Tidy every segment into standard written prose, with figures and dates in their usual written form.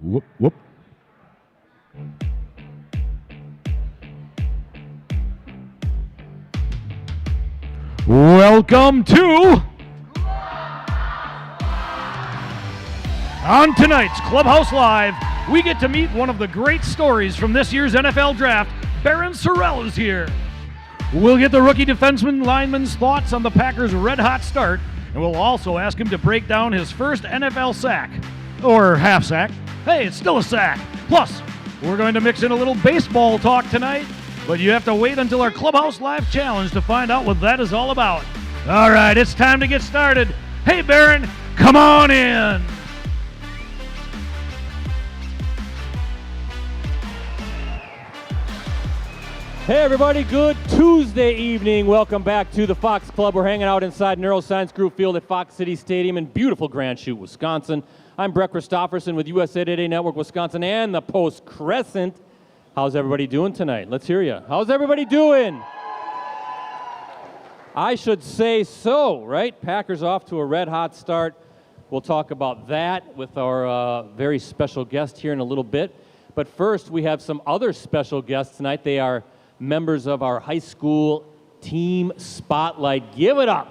Whoop, whoop. Welcome to... On tonight's Clubhouse Live, we get to meet one of the great stories from this year's NFL Draft. Barryn Sorrell is here. We'll get the rookie defenseman lineman's thoughts on the Packers' red-hot start, and we'll also ask him to break down his first NFL sack. Or half sack. Hey, it's still a sack. Plus, we're going to mix in a little baseball talk tonight, but you have to wait until our Clubhouse Live Challenge to find out what that is all about. All right, it's time to get started. Hey, Barryn, come on in. Hey everybody, good Tuesday evening. Welcome back to the Fox Club. We're hanging out inside Neuroscience Group Field at Fox City Stadium in beautiful Grand Chute, Wisconsin. I'm Brett Christopherson with USA Today Network Wisconsin and the Post Crescent. How's everybody doing tonight? Let's hear you. How's everybody doing? I should say so, right? Packers off to a red-hot start. We'll talk about that with our very special guest here in a little bit. But first, we have some other special guests tonight. They are members of our high school team spotlight. Give it up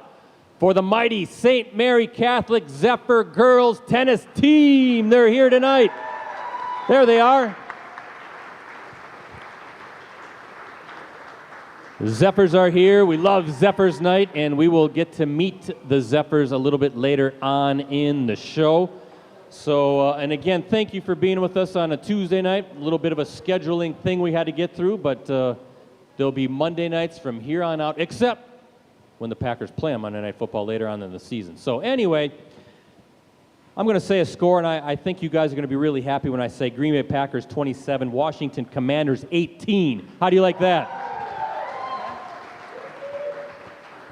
for the mighty St. Mary Catholic Zephyr girls tennis team. They're here tonight. There they are. The Zephyrs are here. We love Zephyrs night, and we will get to meet the Zephyrs a little bit later on in the show. So, and again, thank you for being with us on a Tuesday night. A little bit of a scheduling thing we had to get through, but there'll be Monday nights from here on out, except when the Packers play on Monday Night Football later on in the season. So anyway, I'm going to say a score, and I think you guys are going to be really happy when I say Green Bay Packers 27, Washington Commanders 18. How do you like that?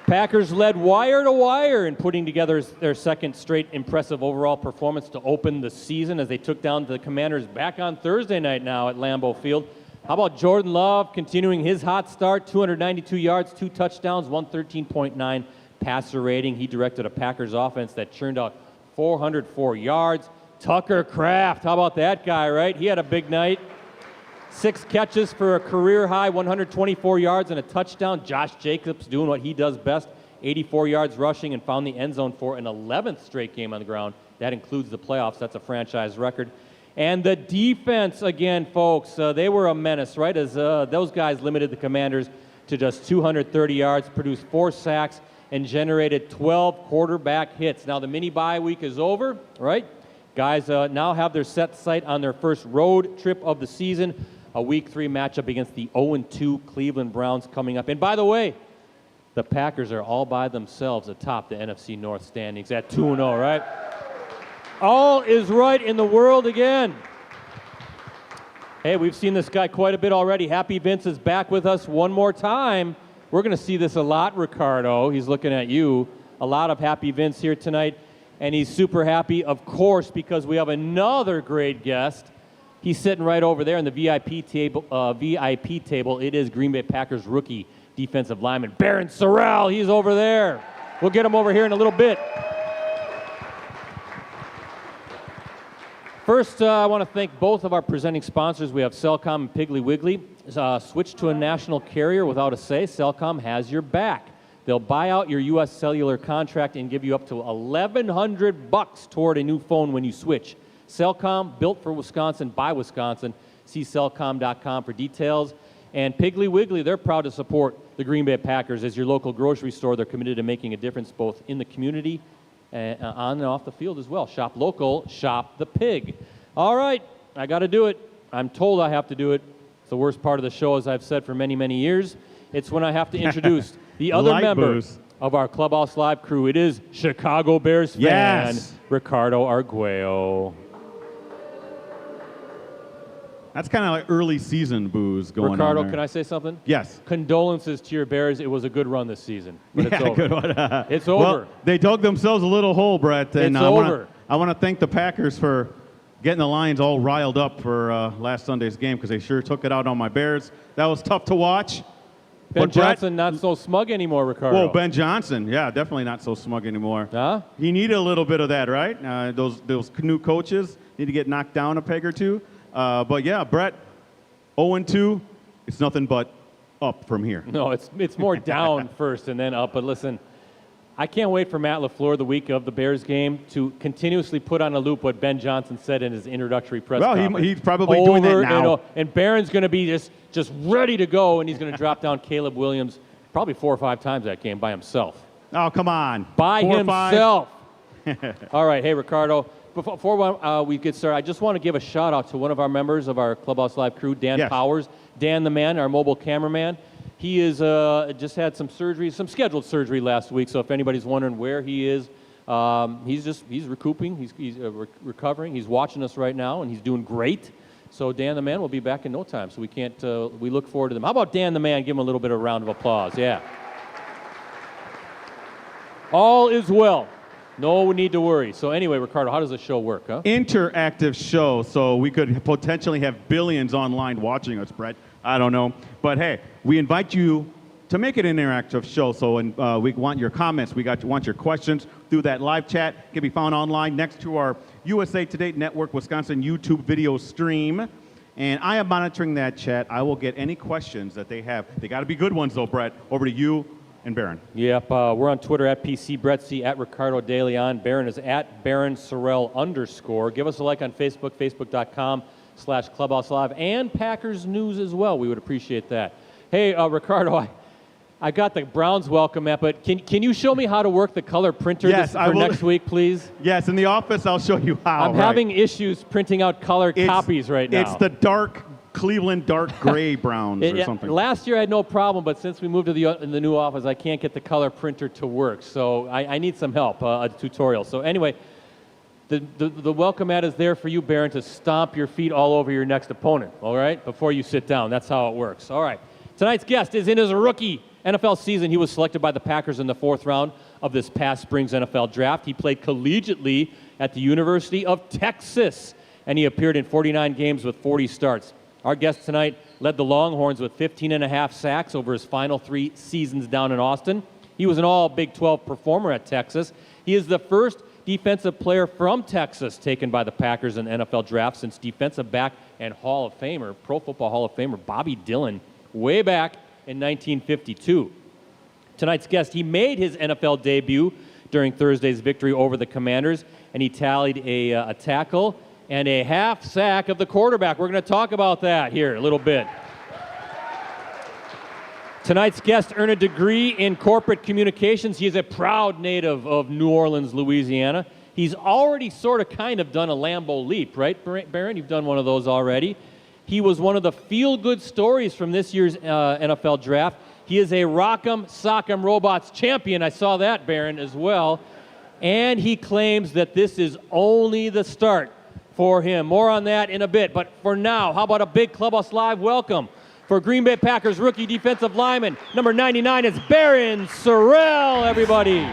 Packers led wire to wire in putting together their second straight impressive overall performance to open the season as they took down the Commanders back on Thursday night now at Lambeau Field. How about Jordan Love continuing his hot start, 292 yards, 2 touchdowns, 113.9 passer rating. He directed a Packers offense that churned out 404 yards. Tucker Kraft, how about that guy, right? He had a big night. 6 catches for a career-high 124 yards and a touchdown. Josh Jacobs doing what he does best, 84 yards rushing, and found the end zone for an 11th straight game on the ground. That includes the playoffs. That's a franchise record. And the defense, again, folks, they were a menace, right? As those guys limited the Commanders to just 230 yards, produced 4 sacks, and generated 12 quarterback hits. Now, the mini-bye week is over, right? Guys now have their set sight on their first road trip of the season. A Week 3 matchup against the 0-2 Cleveland Browns coming up. And by the way, the Packers are all by themselves atop the NFC North standings at 2-0, right? All is right in the world again. Hey, we've seen this guy quite a bit already. Happy Vince is back with us one more time. We're going to see this a lot, Ricardo. He's looking at you. A lot of Happy Vince here tonight. And he's super happy, of course, because we have another great guest. He's sitting right over there in the VIP table. It is Green Bay Packers rookie defensive lineman, Barryn Sorrell. He's over there. We'll get him over here in a little bit. First, I want to thank both of our presenting sponsors. We have Cellcom and Piggly Wiggly. Switch to a national carrier without a say. Cellcom has your back. They'll buy out your U.S. cellular contract and give you up to $1,100 toward a new phone when you switch. Cellcom, built for Wisconsin, by Wisconsin. See Cellcom.com for details. And Piggly Wiggly, they're proud to support the Green Bay Packers. As your local grocery store, they're committed to making a difference both in the community and on and off the field as well. Shop local, shop the pig. All right, I got to do it. I'm told I have to do it. It's the worst part of the show, as I've said for many, many years. It's when I have to introduce the other member of our Clubhouse Live crew. It is Chicago Bears fan, Ricardo Arguello. That's kind of like early season booze going Ricardo, on there. can I say something? Yes. Condolences to your Bears. It was a good run this season, but it's over. Good one. It's over. Well, they dug themselves a little hole, Brett. And it's over. I want to thank the Packers for getting the Lions all riled up for last Sunday's game because they sure took it out on my Bears. That was tough to watch. Ben Johnson not so smug anymore, Ricardo. Well, Ben Johnson, yeah, definitely not so smug anymore. Huh? He needed a little bit of that, right? Those new coaches, need to get knocked down a peg or two. But yeah, Brett, 0-2, it's nothing but up from here. No, it's more down first and then up. But listen, I can't wait for Matt LaFleur the week of the Bears game to continuously put on a loop what Ben Johnson said in his introductory press conference. Well, he's probably doing that now. And Barron's going to be just ready to go, and he's going to drop down Caleb Williams probably 4 or 5 times that game by himself. Oh, come on. By himself. All right, hey, Ricardo. Before we get started, I just want to give a shout-out to one of our members of our Clubhouse Live crew, Dan Powers. Dan the man, our mobile cameraman. He is just had some surgery, some scheduled surgery last week, so if anybody's wondering where he is, he's recouping, he's recovering. He's watching us right now, and he's doing great. So Dan the man will be back in no time, so we look forward to them. How about Dan the man? Give him a little bit of a round of applause. Yeah. All is well. No need to worry. So anyway, Ricardo, how does the show work, huh? Interactive show, so we could potentially have billions online watching us, Brett. I don't know. But hey, we invite you to make it an interactive show. So we want your comments. Want your questions through that live chat. It can be found online next to our USA Today Network Wisconsin YouTube video stream. And I am monitoring that chat. I will get any questions that they have. They got to be good ones, though, Brett. Over to you and Barryn. Yep, we're on Twitter at PCBrettC, at Ricardo De Leon. Barryn is at Barryn Sorrell _. Give us a like on Facebook, facebook.com/Clubhouse Live, and Packers News as well. We would appreciate that. Hey, Ricardo, I got the Browns welcome app, but can you show me how to work the color printer for next week, please? Yes, in the office, I'll show you how. I'm having issues printing out color copies right now. It's the dark Cleveland dark gray browns or something. Last year I had no problem, but since we moved to the new office, I can't get the color printer to work. So I need some help, a tutorial. So anyway, the welcome mat is there for you, Barryn, to stomp your feet all over your next opponent, all right, before you sit down. That's how it works. All right. Tonight's guest is in his rookie NFL season. He was selected by the Packers in the 4th round of this past spring's NFL draft. He played collegiately at the University of Texas, and he appeared in 49 games with 40 starts. Our guest tonight led the Longhorns with 15.5 sacks over his final 3 seasons down in Austin. He was an all-Big 12 performer at Texas. He is the first defensive player from Texas taken by the Packers in the NFL draft since defensive back and Hall of Famer, Pro Football Hall of Famer Bobby Dillon, way back in 1952. Tonight's guest, he made his NFL debut during Thursday's victory over the Commanders, and he tallied a tackle and a half sack of the quarterback. We're going to talk about that here a little bit. Tonight's guest earned a degree in corporate communications. He is a proud native of New Orleans, Louisiana. He's already sort of kind of done a Lambeau leap, right, Barryn? You've done one of those already. He was one of the feel-good stories from this year's NFL draft. He is a Rock'em Sock'em Robots champion. I saw that, Barryn, as well. And he claims that this is only the start for him. More on that in a bit. But for now, how about a big Clubhouse Live welcome for Green Bay Packers rookie defensive lineman, number 99, is Barryn Sorrell, everybody.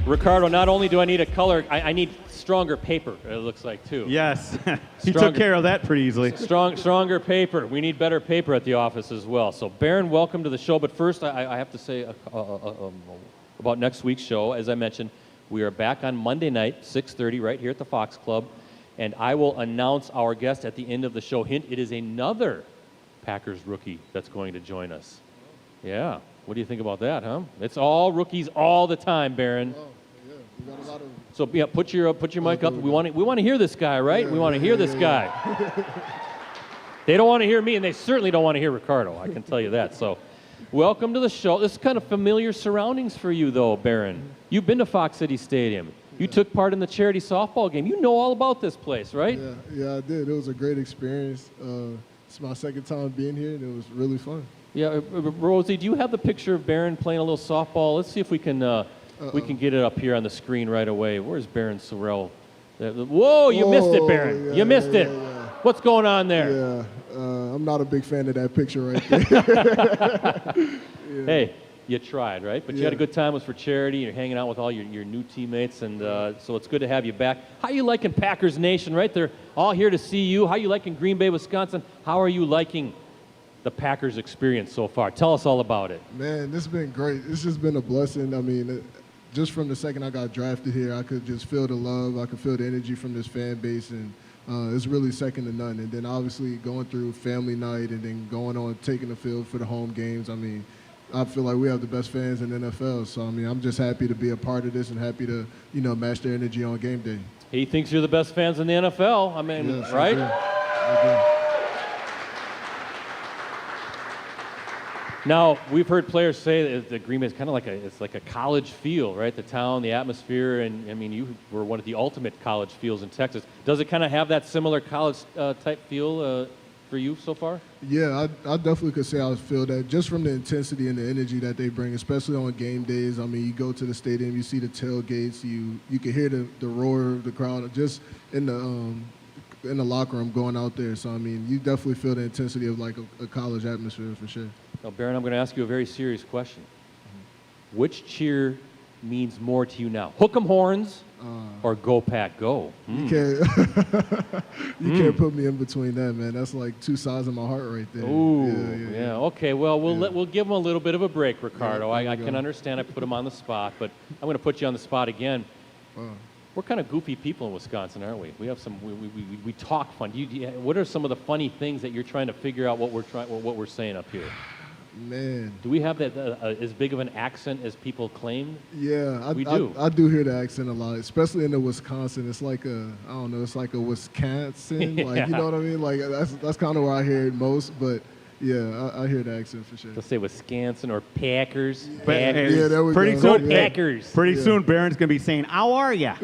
Ricardo, not only do I need a color, I need stronger paper, it looks like, too. Yes. He took care of that pretty easily. Stronger paper. We need better paper at the office as well. So, Barryn, welcome to the show. But first, I have to say about next week's show. As I mentioned, we are back on Monday night, 6:30, right here at the Fox Club. And I will announce our guest at the end of the show. Hint, it is another Packers rookie that's going to join us. Yeah. What do you think about that, huh? It's all rookies all the time, Barryn. Oh, yeah. We got a lot of... So yeah, put your mic up. We want to hear this guy, right? Yeah, we want to hear this guy. They don't want to hear me, and they certainly don't want to hear Ricardo. I can tell you that. So, welcome to the show. This is kind of familiar surroundings for you, though, Barryn. You've been to Fox City Stadium. You took part in the charity softball game. You know all about this place, right? Yeah, I did. It was a great experience. It's my second time being here, and it was really fun. Yeah, Rosie, do you have the picture of Barryn playing a little softball? Let's see if we can get it up here on the screen right away. Where's Barryn Sorrell? Whoa, you missed it, Barryn. Yeah, you missed it. Yeah. What's going on there? Yeah, I'm not a big fan of that picture right there. Yeah. Hey, you tried, right? But you had a good time. It was for charity. You're hanging out with all your new teammates, and so it's good to have you back. How you liking Packers Nation, right? They're all here to see you. How you liking Green Bay, Wisconsin? How are you liking the Packers experience so far? Tell us all about it. Man, this has been great. It's just been a blessing. I mean, just from the second I got drafted here, I could just feel the love. I could feel the energy from this fan base, and it's really second to none. And then obviously going through family night and then going on taking the field for the home games. I mean, I feel like we have the best fans in the NFL. So, I mean, I'm just happy to be a part of this and happy to, match their energy on game day. He thinks you're the best fans in the NFL. I mean, Yes, right? I do. Now, we've heard players say that the Green Bay is kind of like a college feel, right? The town, the atmosphere, and I mean, you were one of the ultimate college feels in Texas. Does it kind of have that similar college type feel for you so far? Yeah, I definitely could say I feel that just from the intensity and the energy that they bring, especially on game days. I mean, you go to the stadium, you see the tailgates, you can hear the roar of the crowd just in the locker room going out there. So, I mean, you definitely feel the intensity of like a college atmosphere for sure. Now, Barryn, I'm going to ask you a very serious question. Which cheer means more to you now? Hook 'em horns or Go Pack Go? You can't put me in between that, man. That's like two sides of my heart right there. Ooh, yeah. Okay, well, we'll give him a little bit of a break, Ricardo. Yeah, I can understand I put him on the spot, but I'm going to put you on the spot again. We're kind of goofy people in Wisconsin, aren't we? We have some. We talk fun. What are some of the funny things that you're trying to figure out what we're saying up here? Man. Do we have that as big of an accent as people claim? Yeah, we do. I do hear the accent a lot, especially in the Wisconsin. It's like it's like a Wisconsin, Yeah. like, you know what I mean? Like that's kind of where I hear it most, but yeah, I hear the accent for sure. Let's say Wisconsin or Packers. Packers. Yeah, there we Pretty go. soon, Yeah. Packers. Pretty soon, Barron's going to be saying, "How are ya?"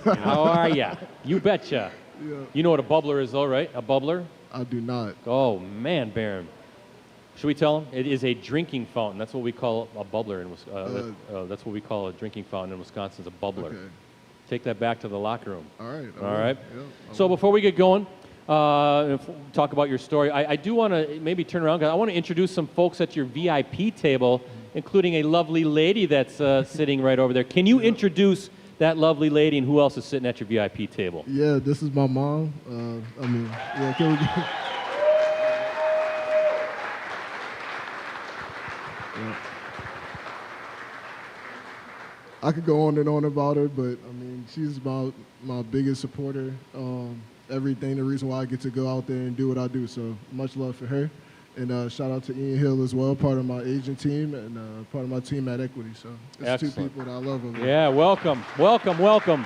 How are ya? You betcha. Yeah. You know what a bubbler is, though, right? A bubbler? I do not. Oh, man, Barryn. Should we tell him? It is a drinking fountain. That's what we call a bubbler in Wisconsin. That's what we call a drinking fountain in Wisconsin, is a bubbler. Okay. Take that back to the locker room. All right. All right. Yeah, So before we get going, talk about your story, I do want to maybe turn around, 'cause I want to introduce some folks at your VIP table, including a lovely lady that's sitting right over there. Can you introduce that lovely lady and who else is sitting at your VIP table? Yeah, this is my mom. Can we I could go on and on about her, but I mean, she's my biggest supporter. Everything, the reason why I get to go out there and do what I do. So much love for her. And shout out to Ian Hill as well, part of my agent team and part of my team at Equity. So it's Excellent. two people that I love over there. Yeah, welcome, welcome, welcome.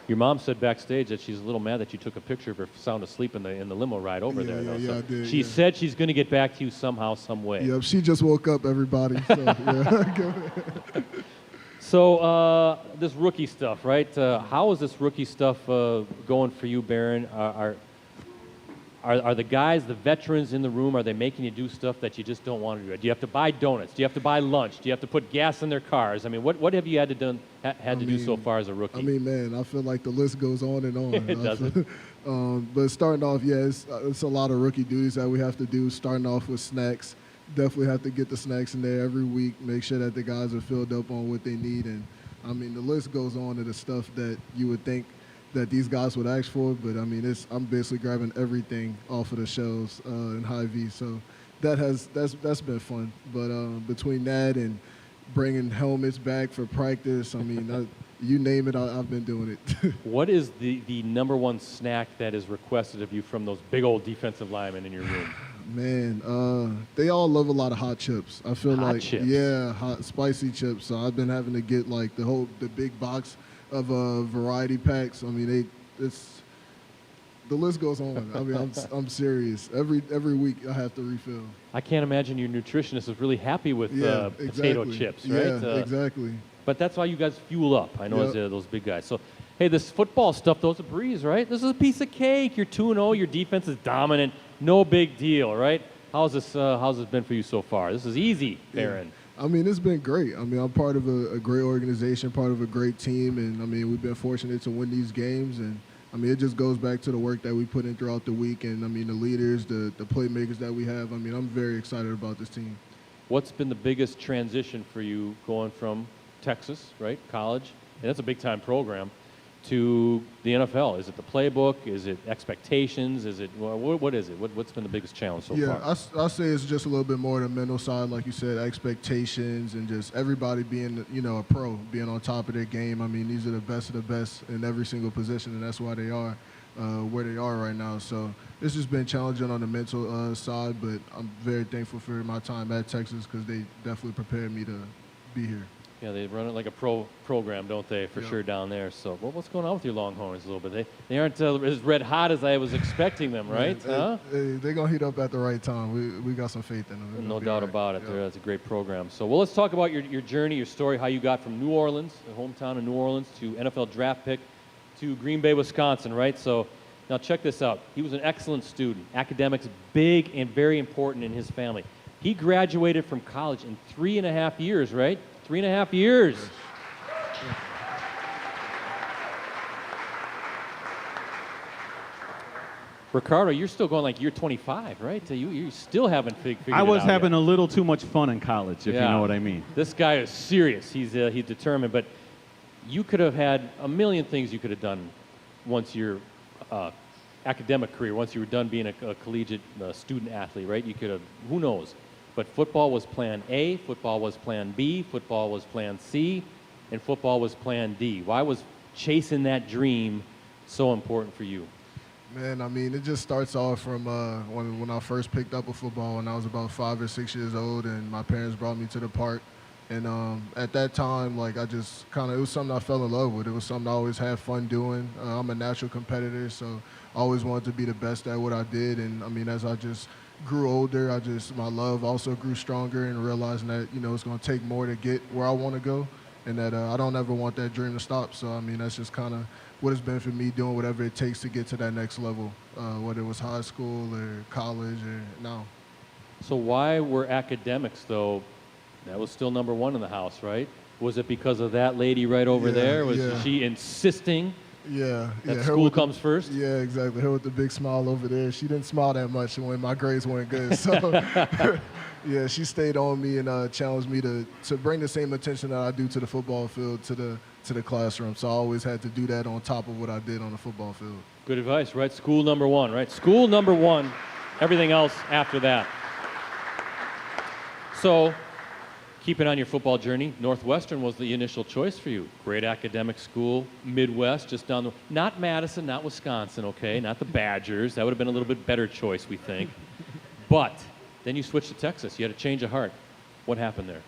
Your mom said backstage that she's a little mad that you took a picture of her sound asleep in the limo ride over there. Though. Yeah, I did. She said she's going to get back to you somehow, some way. Yep, she just woke up, everybody. So, yeah. So this rookie stuff, right? How is this rookie stuff going for you, Barryn? Are the guys, the veterans in the room, are they making you do stuff that you just don't want to do? Do you have to buy donuts? Do you have to buy lunch? Do you have to put gas in their cars? I mean, what have you had to do so far as a rookie? I mean, man, I feel like the list goes on and on. It doesn't. But starting off, yeah, it's a lot of rookie duties that we have to do. Starting off with snacks. Definitely have to get the snacks in there every week, make sure that the guys are filled up on what they need. And, I mean, the list goes on to the stuff that you would think that these guys would ask for, but I mean, I'm basically grabbing everything off of the shelves in Hy-Vee, so that's been fun. But between that and bringing helmets back for practice, I mean, you name it, I've been doing it. What is the number one snack that is requested of you from those big old defensive linemen in your room? Man, they all love a lot of hot chips. I feel Hot like chips. Yeah, hot spicy chips. So I've been having to get like the big box of variety packs. I mean, the list goes on. I mean, I'm serious. Every week I have to refill. I can't imagine your nutritionist is really happy with Exactly. potato chips, right? Yeah, exactly. But that's why you guys fuel up. I know Yep. as those big guys. So, hey, this football stuff, though, it's a breeze, right? This is a piece of cake. You're 2-0. Your defense is dominant. No big deal, right? How's this been for you so far? This is easy, Barryn. I mean, it's been great. I mean, I'm part of a great organization, part of a great team, and I mean, we've been fortunate to win these games. And I mean, it just goes back to the work that we put in throughout the week, and I mean, the leaders, the playmakers that we have. I mean, I'm very excited about this team. What's been the biggest transition for you going from Texas, right, college, and that's a big-time program, to the NFL? Is it the playbook? Is it expectations? Is it what is it? What's been the biggest challenge so far? Yeah, I'll say it's just a little bit more the mental side, like you said, expectations and just everybody being, a pro, being on top of their game. I mean, these are the best of the best in every single position, and that's why they are where they are right now. So it's just been challenging on the mental side, but I'm very thankful for my time at Texas because they definitely prepared me to be here. Yeah, they run it like a program, don't they, for sure down there. So what's going on with your Longhorns a little bit? They aren't as red hot as I was expecting them, right? They're going to heat up at the right time. We got some faith in them. No doubt about it. That's a great program. So let's talk about your journey, your story, how you got from New Orleans, the hometown of New Orleans, to NFL draft pick to Green Bay, Wisconsin, right? So now check this out. He was an excellent student. Academics, big and very important in his family. He graduated from college in 3.5 years, right? 3.5 years. Ricardo, you're still going like year 25, right? You still haven't figured it out. I was having yet. a little too much fun in college, if you know what I mean. This guy is serious. He's determined. But you could have had a million things you could have done once your academic career, once you were done being a collegiate student athlete, right? You could have, who knows? But football was plan A, football was plan B, football was plan C, and football was plan D. Why was chasing that dream so important for you? Man, I mean, it just starts off from when I first picked up a football when I was about 5 or 6 years old, and my parents brought me to the park. And at that time, like, I just it was something I fell in love with. It was something I always had fun doing. I'm a natural competitor, so I always wanted to be the best at what I did. And, I mean, as I just grew older, my love also grew stronger, and realizing that, it's going to take more to get where I want to go, and that I don't ever want that dream to stop. So, I mean, that's just kind of what it's been for me, doing whatever it takes to get to that next level, whether it was high school or college or now. So why were academics, though? That was still number one in the house, right? Was it because of that lady right over there? Was she insisting that school comes first? Yeah, exactly. Her with the big smile over there. She didn't smile that much when my grades weren't good. So, yeah, she stayed on me and challenged me to bring the same attention that I do to the football field to the classroom. So I always had to do that on top of what I did on the football field. Good advice, right? School number one, right? School number one, everything else after that. So, keeping on your football journey, Northwestern was the initial choice for you. Great academic school, Midwest, just down the... Not Madison, not Wisconsin, okay? Not the Badgers. That would have been a little bit better choice, we think. But then you switched to Texas. You had a change of heart. What happened there?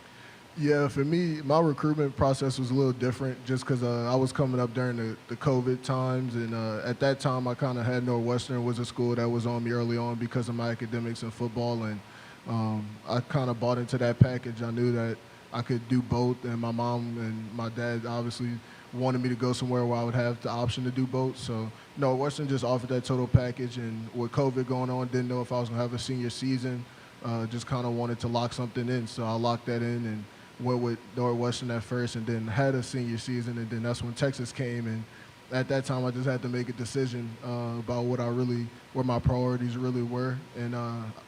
Yeah, for me, my recruitment process was a little different just because I was coming up during the COVID times. And at that time, I kind of had Northwestern was a school that was on me early on because of my academics and football. And I kind of bought into that package. I knew that I could do both. And my mom and my dad obviously wanted me to go somewhere where I would have the option to do both. So Northwestern just offered that total package. And with COVID going on, didn't know if I was going to have a senior season. Just kind of wanted to lock something in. So I locked that in and went with Northwestern at first, and then had a senior season, and then that's when Texas came. And at that time, I just had to make a decision about where my priorities really were. And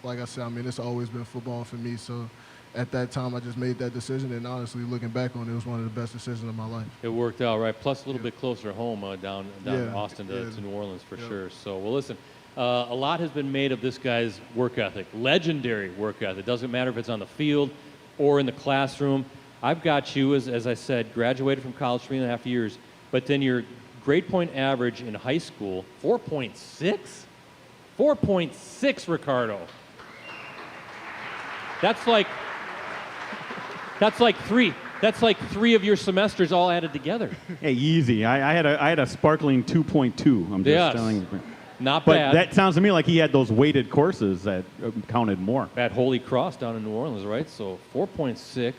like I said, I mean, it's always been football for me. So at that time, I just made that decision. And honestly, looking back on it, it was one of the best decisions of my life. It worked out, right? Plus a little bit closer home down in Austin to New Orleans for sure. So, well, listen. A lot has been made of this guy's work ethic, legendary work ethic. It doesn't matter if it's on the field or in the classroom. I've got you, as I said, graduated from college 3.5 years, but then your grade point average in high school, 4.6? 4.6, Ricardo. That's like three. That's like 3 of your semesters all added together. Hey, easy. I had a sparkling 2.2. I'm just telling you. Not but bad. That sounds to me like he had those weighted courses that counted more. At Holy Cross down in New Orleans, right? So 4.6,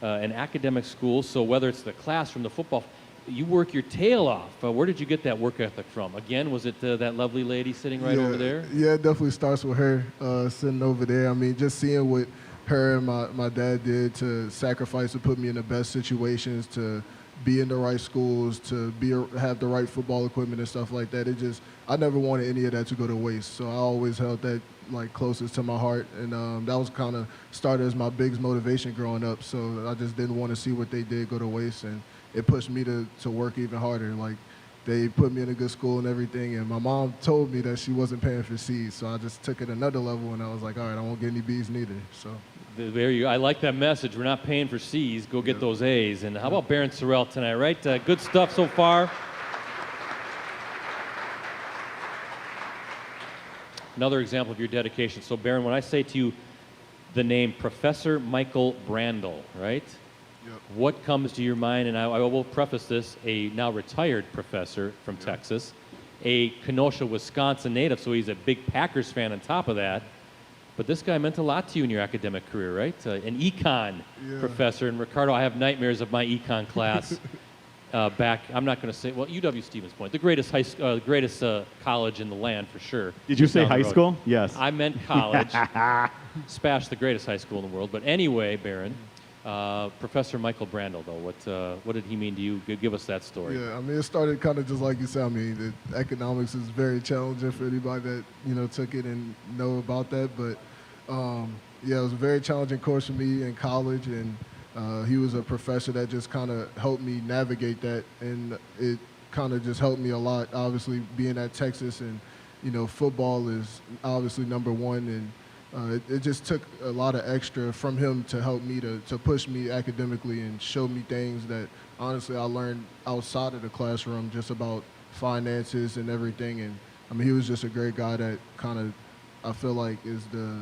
an academic school. So whether it's the classroom, the football, you work your tail off. Where did you get that work ethic from? Again, was it that lovely lady sitting right over there? Yeah, it definitely starts with her sitting over there. I mean, just seeing what her and my dad did to sacrifice to put me in the best situations, to be in the right schools, to have the right football equipment and stuff like that. I never wanted any of that to go to waste. So I always held that like closest to my heart, and that was kind of started as my biggest motivation growing up. So I just didn't want to see what they did go to waste, and it pushed me to work even harder. Like they put me in a good school and everything. And my mom told me that she wasn't paying for C's, so I just took it another level, and I was like, all right, I won't get any B's neither. So. There you go. I like that message. We're not paying for C's. Go get those A's. And how about Barryn Sorrell tonight, right? Good stuff so far. Another example of your dedication. So, Barryn, when I say to you the name Professor Michael Brandel, right? Yep. What comes to your mind? And I will preface this, a now retired professor from Texas, a Kenosha, Wisconsin native, so he's a big Packers fan on top of that. But this guy meant a lot to you in your academic career, right? An econ professor. And Ricardo, I have nightmares of my econ class back. I'm not going to say, well, UW-Stevens Point, the greatest college in the land for sure. Did you say high school? Yes. I meant college. Spash, the greatest high school in the world. But anyway, Barryn, Professor Michael Brandel, though, what did he mean to you? Give us that story. Yeah, I mean, it started kind of just like you said. I mean, the economics is very challenging for anybody that, took it and know about that. But, yeah, it was a very challenging course for me in college, and he was a professor that just kind of helped me navigate that, and it kind of just helped me a lot. Obviously, being at Texas, and, football is obviously number one, and it just took a lot of extra from him to help me to push me academically and show me things that honestly I learned outside of the classroom, just about finances and everything. And I mean, he was just a great guy that kind of, I feel like, is the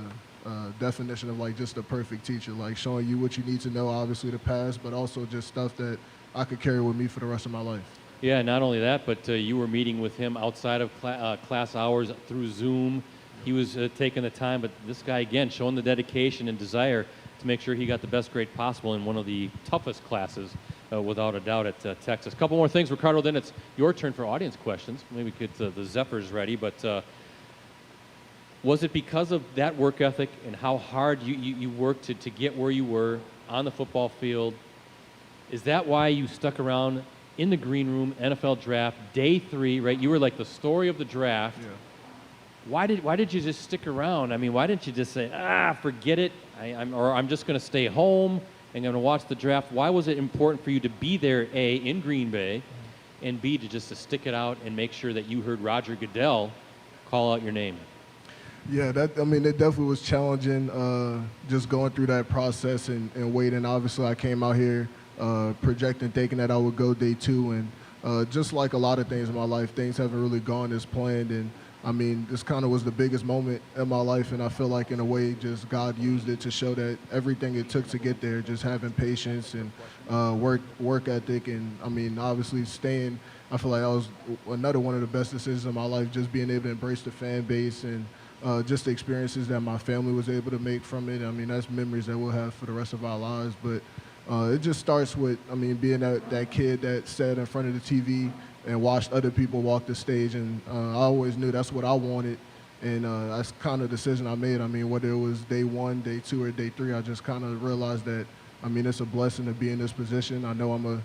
definition of like just a perfect teacher, like showing you what you need to know, obviously the past, but also just stuff that I could carry with me for the rest of my life. Yeah, not only that, but you were meeting with him outside of class hours through Zoom. He was taking the time, but this guy, again, showing the dedication and desire to make sure he got the best grade possible in one of the toughest classes, without a doubt, at Texas. A couple more things, Ricardo, then it's your turn for audience questions. Maybe we get the Zephyrs ready, but was it because of that work ethic and how hard you worked to get where you were on the football field? Is that why you stuck around in the green room, NFL draft, day 3, right? You were like the story of the draft. Yeah. Why did you just stick around? I mean, why didn't you just say, forget it, I'm just going to stay home and going to watch the draft? Why was it important for you to be there, A, in Green Bay, and B, to stick it out and make sure that you heard Roger Goodell call out your name? Yeah, it definitely was challenging, just going through that process and waiting. Obviously, I came out here projecting, thinking that I would go day 2, and just like a lot of things in my life, things haven't really gone as planned, and I mean, this kind of was the biggest moment in my life, and I feel like in a way just God used it to show that everything it took to get there, just having patience and work ethic, and I mean, obviously staying. I feel like that was another one of the best decisions in my life, just being able to embrace the fan base and just the experiences that my family was able to make from it. I mean, that's memories that we'll have for the rest of our lives, but it just starts with, I mean, being that kid that sat in front of the TV and watched other people walk the stage, and I always knew that's what I wanted, and that's kind of the decision I made. I mean, whether it was day 1, day 2, or day 3, I just kind of realized that, I mean, it's a blessing to be in this position. I know I'm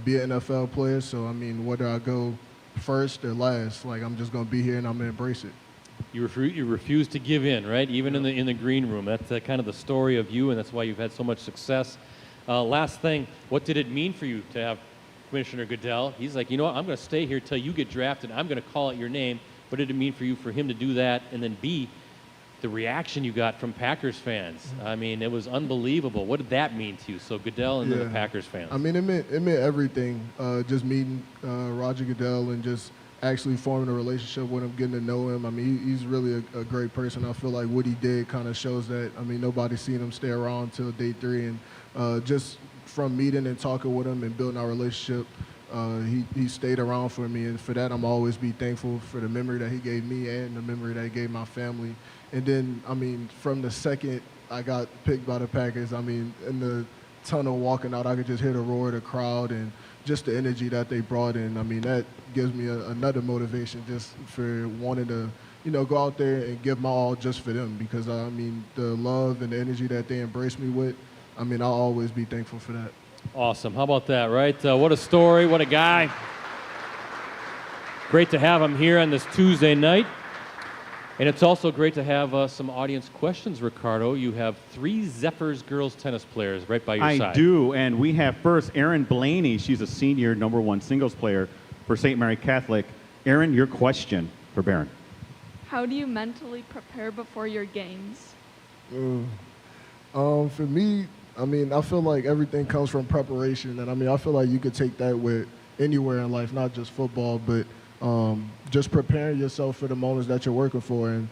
be an NFL player, so I mean, whether I go first or last, like, I'm just going to be here and I'm going to embrace it. You refuse to give in, right? Even in the green room. That's kind of the story of you, and that's why you've had so much success. Last thing, what did it mean for you to have Commissioner Goodell? He's like, you know what, I'm going to stay here till you get drafted. I'm going to call out your name. What did it mean for you for him to do that? And then B, the reaction you got from Packers fans. I mean, it was unbelievable. What did that mean to you? So Goodell and then the Packers fans. I mean, it meant everything. Just meeting Roger Goodell and just actually forming a relationship with him, getting to know him. I mean, he's really a great person. I feel like what he did kind of shows that, I mean, nobody's seen him stay around until day 3. And just from meeting and talking with him and building our relationship, he stayed around for me. And for that, I'm always be thankful for the memory that he gave me and the memory that he gave my family. And then, I mean, from the second I got picked by the Packers, I mean, in the tunnel walking out, I could just hear the roar of the crowd and just the energy that they brought in. I mean, that gives me another motivation just for wanting to, go out there and give my all just for them, because, I mean, the love and the energy that they embraced me with, I mean, I'll always be thankful for that. Awesome. How about that, right? What a story. What a guy. Great to have him here on this Tuesday night. And it's also great to have some audience questions, Ricardo. You have 3 Zephyrs girls tennis players right by your side. I do, and we have first Erin Blaney. She's a senior, #1 singles player for for St. Mary Catholic. Aaron, your question for Barryn. How do you mentally prepare before your games? For me, I mean, I feel like everything comes from preparation, and I mean, I feel like you could take that with anywhere in life, not just football, but just preparing yourself for the moments that you're working for. And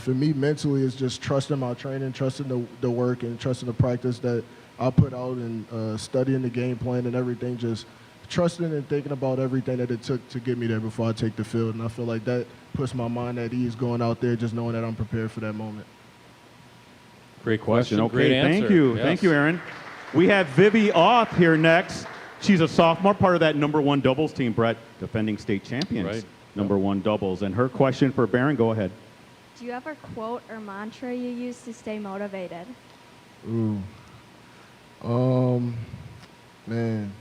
for me, mentally, it's just trusting my training, trusting the work, and trusting the practice that I put out, and studying the game plan and everything, just trusting and thinking about everything that it took to get me there before I take the field. And I feel like that puts my mind at ease going out there, just knowing that I'm prepared for that moment. Great question. Okay, Great answer. thank you. Yes. Thank you, Aaron. We have Vivi Oth here next. She's a sophomore, part of that #1 doubles team, Brett, defending state champions. Right. #1 doubles. And her question for Barryn, go ahead. Do you have a quote or mantra you use to stay motivated? Man,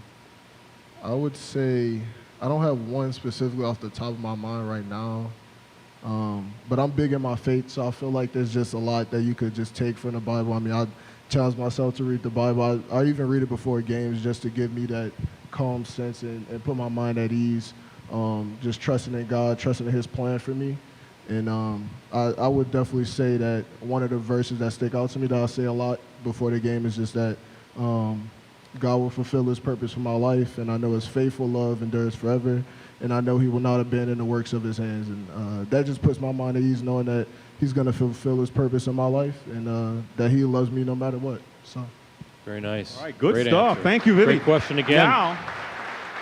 I would say I don't have one specifically off the top of my mind right now. But I'm big in my faith, so I feel like there's just a lot that you could just take from the Bible. I mean, I challenge myself to read the Bible. I even read it before games just to give me that calm sense and put my mind at ease. Just trusting in God, trusting in His plan for me. And I would definitely say that one of the verses that stick out to me that I say a lot before the game is just that God will fulfill His purpose for my life, and I know His faithful love endures forever, and I know He will not abandon the works of His hands. And that just puts my mind at ease, knowing that He's going to fulfill His purpose in my life, and that He loves me no matter what. So, Very nice. All right, good Great stuff. answer. Thank you, Vivi. Great question again. Now,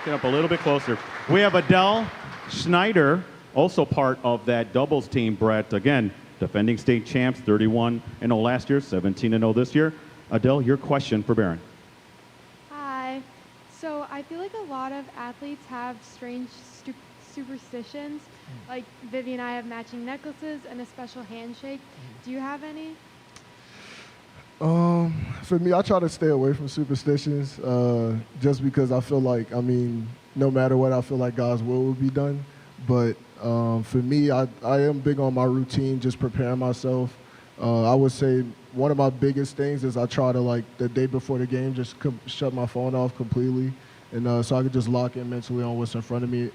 get up a little bit closer. We have Adele Schneider, also part of that doubles team, Brett. Again, defending state champs, 31-0 last year, 17-0 this year. Adele, your question for Barryn. Hi. So I feel like a lot of athletes have strange superstitions. Like Vivi and I have matching necklaces and a special handshake. Do you have any? For me, I try to stay away from superstitions just because I feel like, I mean, no matter what, I feel like God's will be done. But for me, I am big on my routine, just preparing myself. I would say one of my biggest things is I try to, like, the day before the game, just shut my phone off completely, and so I could just lock in mentally on what's in front of me.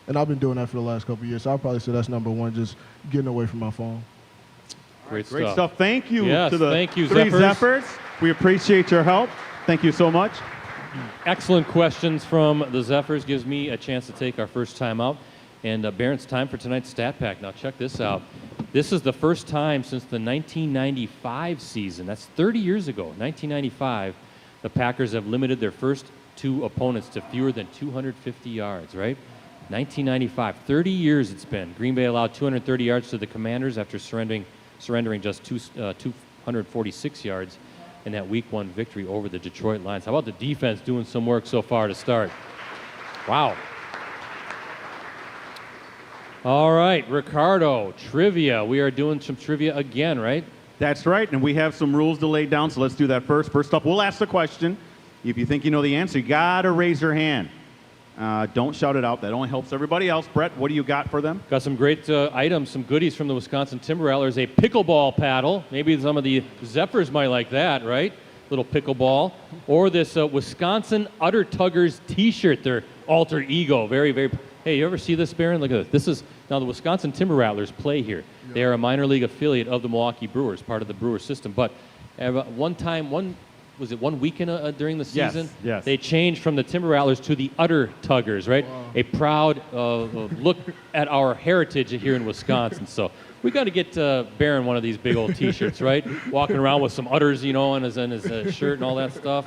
And I've been doing that for the last couple of years, so I'll probably say that's #1, just getting away from my phone. Great stuff. Thank you Yes, to the thank you, three Zephyrs. Zephyrs. We appreciate your help. Thank you so much. Excellent questions from the Zephyrs. Gives me a chance to take our first time out. And Barryn, it's time for tonight's Stat Pack. Now check this out. This is the first time since the 1995 season. That's 30 years ago, 1995. The Packers have limited their first two opponents to fewer than 250 yards, right? 1995, 30 years it's been. Green Bay allowed 230 yards to the Commanders after surrendering just 246 yards in that Week 1 victory over the Detroit Lions. How about the defense doing some work so far to start? Wow. All right, Ricardo, trivia. We are doing some trivia again, right? That's right, and we have some rules to lay down, so let's do that first. First up, we'll ask the question. If you think you know the answer, you got to raise your hand. Don't shout it out. That only helps everybody else. Brett, what do you got for them? Got some great items, some goodies from the Wisconsin Timber Rattlers. A pickleball paddle. Maybe some of the Zephyrs might like that, right? Little pickleball. Or this Wisconsin Udder Tuggers t-shirt, their alter ego. Very, very... Hey, you ever see this, Barryn? Look at this. This is... Now, the Wisconsin Timber Rattlers play here. Yeah. They are a minor league affiliate of the Milwaukee Brewers, part of the Brewer system. But one weekend during the season? Yes. They changed from the Timber Rattlers to the Udder Tuggers, right? Wow. A proud look at our heritage here in Wisconsin. So we got to get Barryn one of these big old T-shirts, right? Walking around with some udders, you know, on his shirt and all that stuff.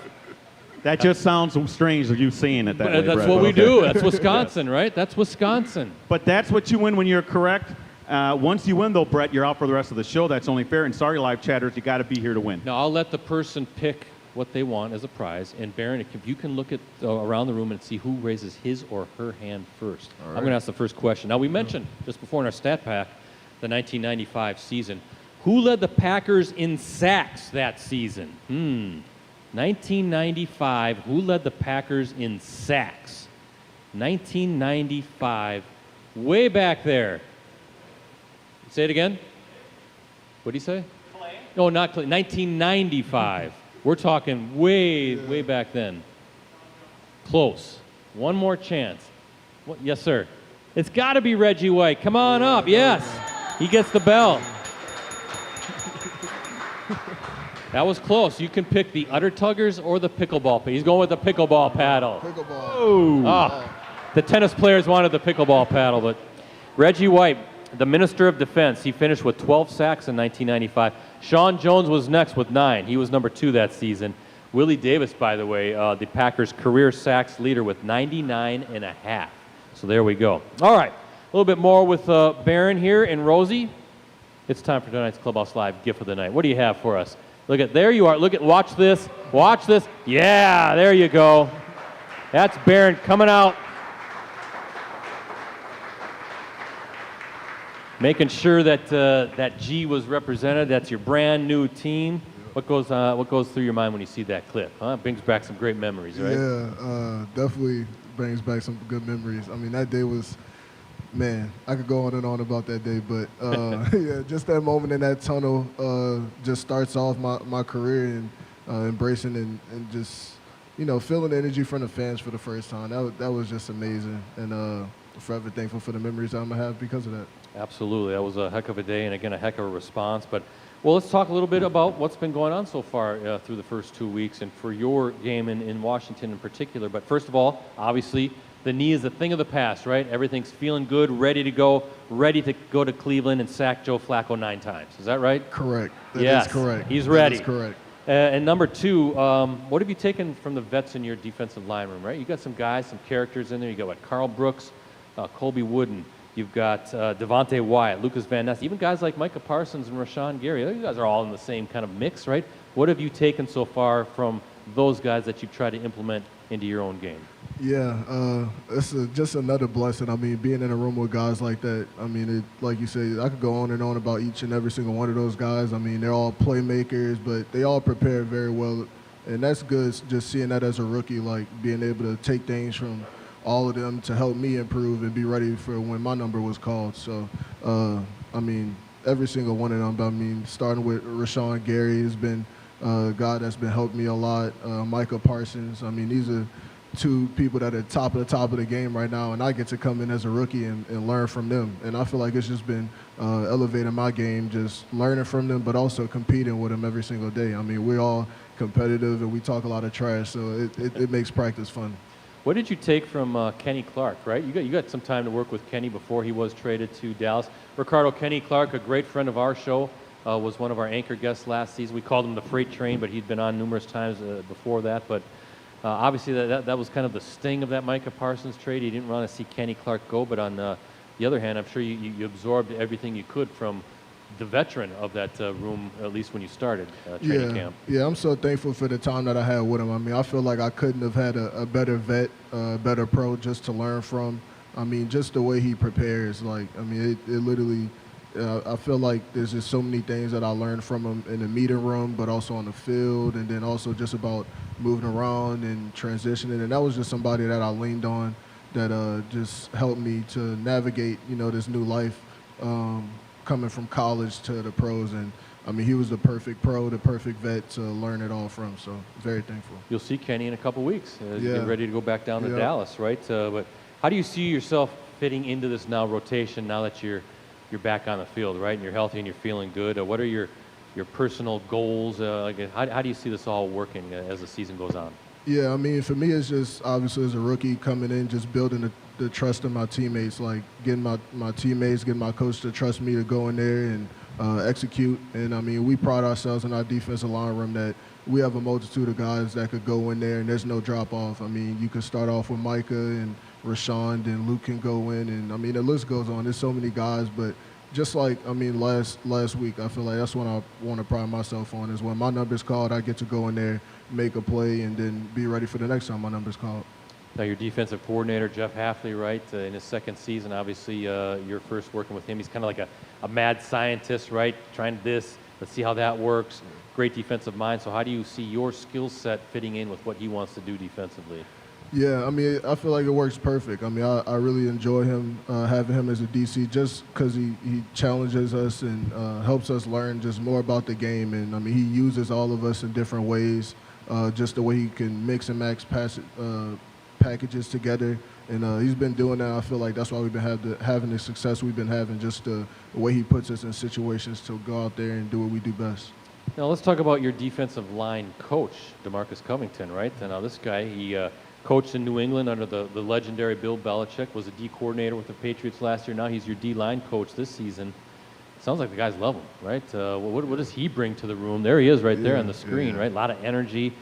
That just sounds strange of you saying it that way, That's Brett, what we okay. do. That's Wisconsin, right? That's Wisconsin. But that's what you win when you're correct. Once you win, though, Brett, you're out for the rest of the show. That's only fair. And sorry, live chatters, you got to be here to win. Now, I'll let the person pick what they want as a prize. And Barryn, if you can look at around the room and see who raises his or her hand first. Right. I'm going to ask the first question. Now, we mentioned just before in our stat pack the 1995 season. Who led the Packers in sacks that season? 1995, who led the Packers in sacks? 1995, way back there. Say it again. What did he say? Clay. No, not Clay. 1995. We're talking way back then. Close. One more chance. Yes, sir. It's got to be Reggie White. Come on up. Yes. He gets the bell. That was close. You can pick the Udder Tuggers or the pickleball. He's going with the pickleball paddle. Pickleball. The tennis players wanted the pickleball paddle, but Reggie White, the Minister of Defense, he finished with 12 sacks in 1995. Sean Jones was next with 9. He was number 2 that season. Willie Davis, by the way, the Packers' career sacks leader with 99.5. So there we go. All right, a little bit more with Barryn here and Rosie. It's time for tonight's Clubhouse Live gift of the night. What do you have for us? Look at, there you are. Look at, watch this. Watch this. Yeah, there you go. That's Barryn coming out. Making sure that that G was represented. That's your brand new team. What goes through your mind when you see that clip? Huh? It brings back some great memories, right? Yeah, definitely brings back some good memories. I mean, that day was, man, I could go on and on about that day, but yeah, just that moment in that tunnel just starts off my career and embracing and just, you know, feeling the energy from the fans for the first time. That was just amazing, and forever thankful for the memories I'm gonna have because of that. Absolutely, that was a heck of a day, and again, a heck of a response. But well, let's talk a little bit about what's been going on so far through the first 2 weeks, and for your game in Washington in particular. But first of all, obviously, the knee is a thing of the past, right? Everything's feeling good, ready to go to Cleveland and sack Joe Flacco 9 times. Is that right? Correct. That Yes, is correct. he's ready. That is correct. And number 2, what have you taken from the vets in your defensive line room, right? You got some guys, some characters in there. You got what, Carl Brooks, Colby Wooden. You've got Devontae Wyatt, Lucas Van Ness, even guys like Micah Parsons and Rashawn Gary. You guys are all in the same kind of mix, right? What have you taken so far from those guys that you've tried to implement into your own game? Yeah, it's just another blessing. I mean, being in a room with guys like that, I mean, like you say, I could go on and on about each and every single one of those guys. I mean, they're all playmakers, but they all prepare very well. And that's good, just seeing that as a rookie, like being able to take things from all of them to help me improve and be ready for when my number was called. So, I mean, every single one of them. But I mean, starting with Rashawn Gary has been a guy that's been helping me a lot. Micah Parsons. I mean, these are 2 people that are top of the game right now, and I get to come in as a rookie and learn from them. And I feel like it's just been elevating my game, just learning from them, but also competing with them every single day. I mean, we're all competitive and we talk a lot of trash, so it makes practice fun. What did you take from Kenny Clark, right? You got some time to work with Kenny before he was traded to Dallas. Ricardo, Kenny Clark, a great friend of our show, was one of our anchor guests last season. We called him the Freight Train, but he'd been on numerous times before that. But obviously that was kind of the sting of that Micah Parsons trade. You didn't want to see Kenny Clark go, but on the other hand, I'm sure you absorbed everything you could from the veteran of that room, at least when you started training camp. Yeah, I'm so thankful for the time that I had with him. I mean, I feel like I couldn't have had a better vet, better pro just to learn from. I mean, just the way he prepares. Like, I mean, it literally, I feel like there's just so many things that I learned from him in the meeting room, but also on the field, and then also just about moving around and transitioning. And that was just somebody that I leaned on that just helped me to navigate, you know, this new life. Coming from college to the pros, and I mean, he was the perfect pro, the perfect vet to learn it all from, so very thankful. You'll see Kenny in a couple weeks as you get ready to go back down to Dallas, right? But how do you see yourself fitting into this rotation now that you're back on the field, right, and you're healthy and you're feeling good? What are your personal goals? How do you see this all working as the season goes on? Yeah, I mean, for me, it's just obviously as a rookie coming in, just building the trust of my teammates, like getting my teammates, getting my coach to trust me to go in there and execute. And I mean, we pride ourselves in our defensive line room that we have a multitude of guys that could go in there and there's no drop off. I mean, you could start off with Micah and Rashawn, then Luke can go in, and I mean, the list goes on. There's so many guys, but just like, I mean, last week, I feel like that's what I want to pride myself on, is when my number's called, I get to go in there, make a play, and then be ready for the next time my number's called. Now, your defensive coordinator, Jeff Hafley, right, in his second season, obviously you're first working with him. He's kind of like a mad scientist, right, trying this, let's see how that works. Great defensive mind. So how do you see your skill set fitting in with what he wants to do defensively? Yeah, I mean, I feel like it works perfect. I mean, I really enjoy him, having him as a DC, just because he challenges us and helps us learn just more about the game. And, I mean, he uses all of us in different ways, just the way he can mix and match packages together. And he's been doing that. I feel like that's why we've been having the success we've been having, just the way he puts us in situations to go out there and do what we do best. Now let's talk about your defensive line coach, DeMarcus Covington, right? And now this guy, he coached in New England under the legendary Bill Belichick, was a D coordinator with the Patriots last year. Now he's your D-line coach this season. Sounds like the guys love him, right? What does he bring to the room? There he is right there on the screen, right? A lot of energy,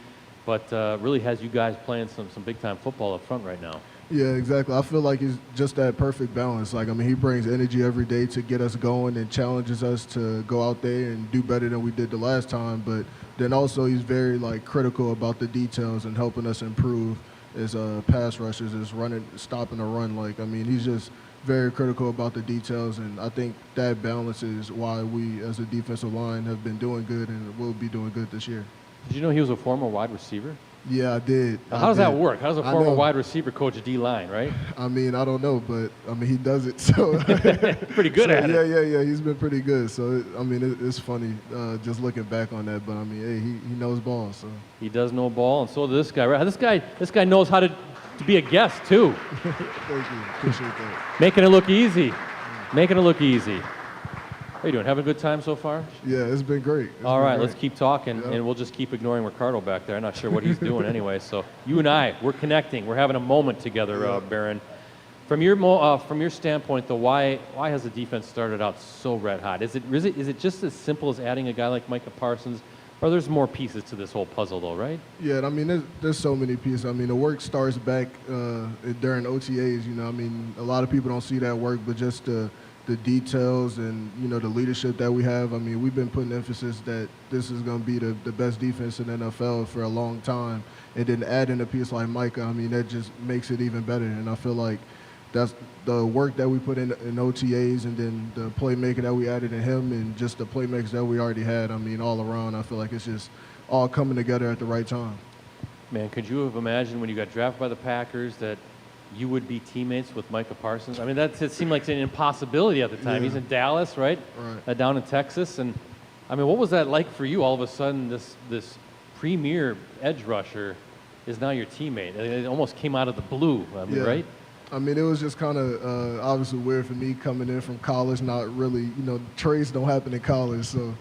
but really has you guys playing some big-time football up front right now. Yeah, exactly. I feel like it's just that perfect balance. Like, I mean, he brings energy every day to get us going and challenges us to go out there and do better than we did the last time. But then also he's very, like, critical about the details and helping us improve as pass rushers, as stopping the run. Like, I mean, he's just very critical about the details, and I think that balance is why we, as a defensive line, have been doing good and will be doing good this year. Did you know he was a former wide receiver? Yeah, I did. Now, how does that work? How does a former wide receiver coach a D-line, right? I mean, I don't know, but, I mean, he does it, so. Pretty good at it. Yeah, he's been pretty good. So, I mean, it's funny just looking back on that, but, I mean, hey, he knows ball, so. He does know ball, and so does this guy, right? This guy knows how to be a guest, too. Thank you. Appreciate that. Making it look easy. Making it look easy. How you doing? Having a good time so far? Yeah, it's been great. All right, let's keep talking, and we'll just keep ignoring Ricardo back there. I'm not sure what he's doing anyway. So you and I, we're connecting. We're having a moment together, Barryn. From your standpoint, though, why has the defense started out so red hot? Is it just as simple as adding a guy like Micah Parsons, or there's more pieces to this whole puzzle, though, right? Yeah, I mean, there's so many pieces. I mean, the work starts back during OTAs. You know, I mean, a lot of people don't see that work, but just the details and, you know, the leadership that we have. I mean, we've been putting emphasis that this is going to be the best defense in the NFL for a long time. And then adding a piece like Micah, I mean, that just makes it even better. And I feel like that's the work that we put in OTAs, and then the playmaker that we added in him, and just the playmakers that we already had. I mean, all around, I feel like it's just all coming together at the right time. Man, could you have imagined when you got drafted by the Packers that you would be teammates with Micah Parsons? I mean, it seemed like an impossibility at the time. Yeah. He's in Dallas, right? Down in Texas. And, I mean, what was that like for you? All of a sudden, this premier edge rusher is now your teammate. It almost came out of the blue, right? I mean, it was just kind of obviously weird for me coming in from college, not really, you know, trades don't happen in college. So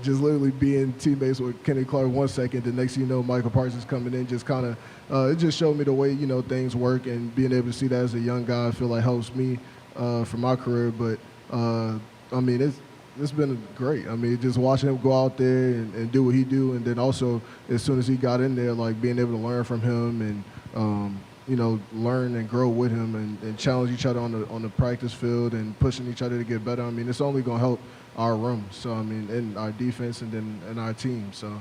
just literally being teammates with Kenny Clark 1 second, the next thing you know, Michael Parsons coming in, just kind of, it just showed me the way, you know, things work, and being able to see that as a young guy, I feel like helps me for my career. But, I mean, it's been great. I mean, just watching him go out there and do what he do, and then also as soon as he got in there, like being able to learn from him and, you know, learn and grow with him and challenge each other on the practice field and pushing each other to get better. I mean, it's only going to help our room. So, I mean, in our defense and then in our team. So,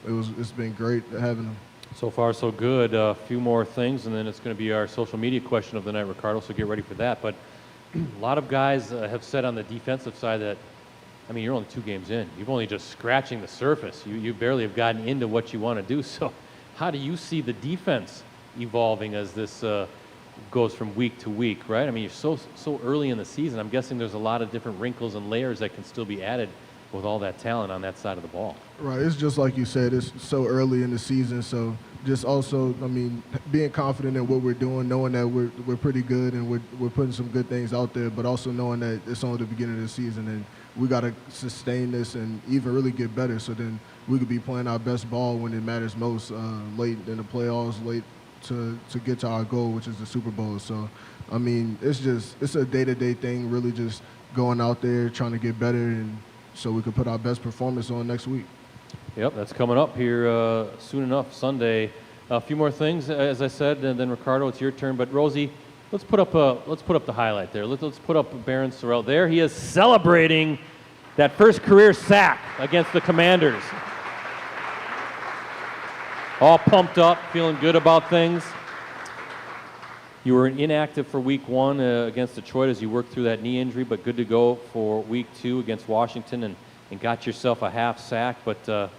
it's been great having him. So far, so good. A few more things, and then it's going to be our social media question of the night, Ricardo, so get ready for that. But a lot of guys have said on the defensive side that, I mean, you're only 2 games in. You've only just scratching the surface. You barely have gotten into what you want to do. So how do you see the defense evolving as this goes from week to week, right? I mean, you're so early in the season. I'm guessing there's a lot of different wrinkles and layers that can still be added with all that talent on that side of the ball. Right. It's just like you said, it's so early in the season. So just also, I mean, being confident in what we're doing, knowing that we're pretty good and we're putting some good things out there, but also knowing that it's only the beginning of the season and we got to sustain this and even really get better, so then we could be playing our best ball when it matters most, late in the playoffs, late to get to our goal, which is the Super Bowl. So, I mean, it's a day-to-day thing, really just going out there, trying to get better, and so we can put our best performance on next week. Yep, that's coming up here soon enough, Sunday. A few more things, as I said, and then Ricardo, it's your turn. But Rosie, let's put up the highlight there. Let's put up Barryn Sorrell. There he is celebrating that first career sack against the Commanders. All pumped up, feeling good about things. You were inactive for week 1 against Detroit as you worked through that knee injury, but good to go for week 2 against Washington and got yourself a half sack. But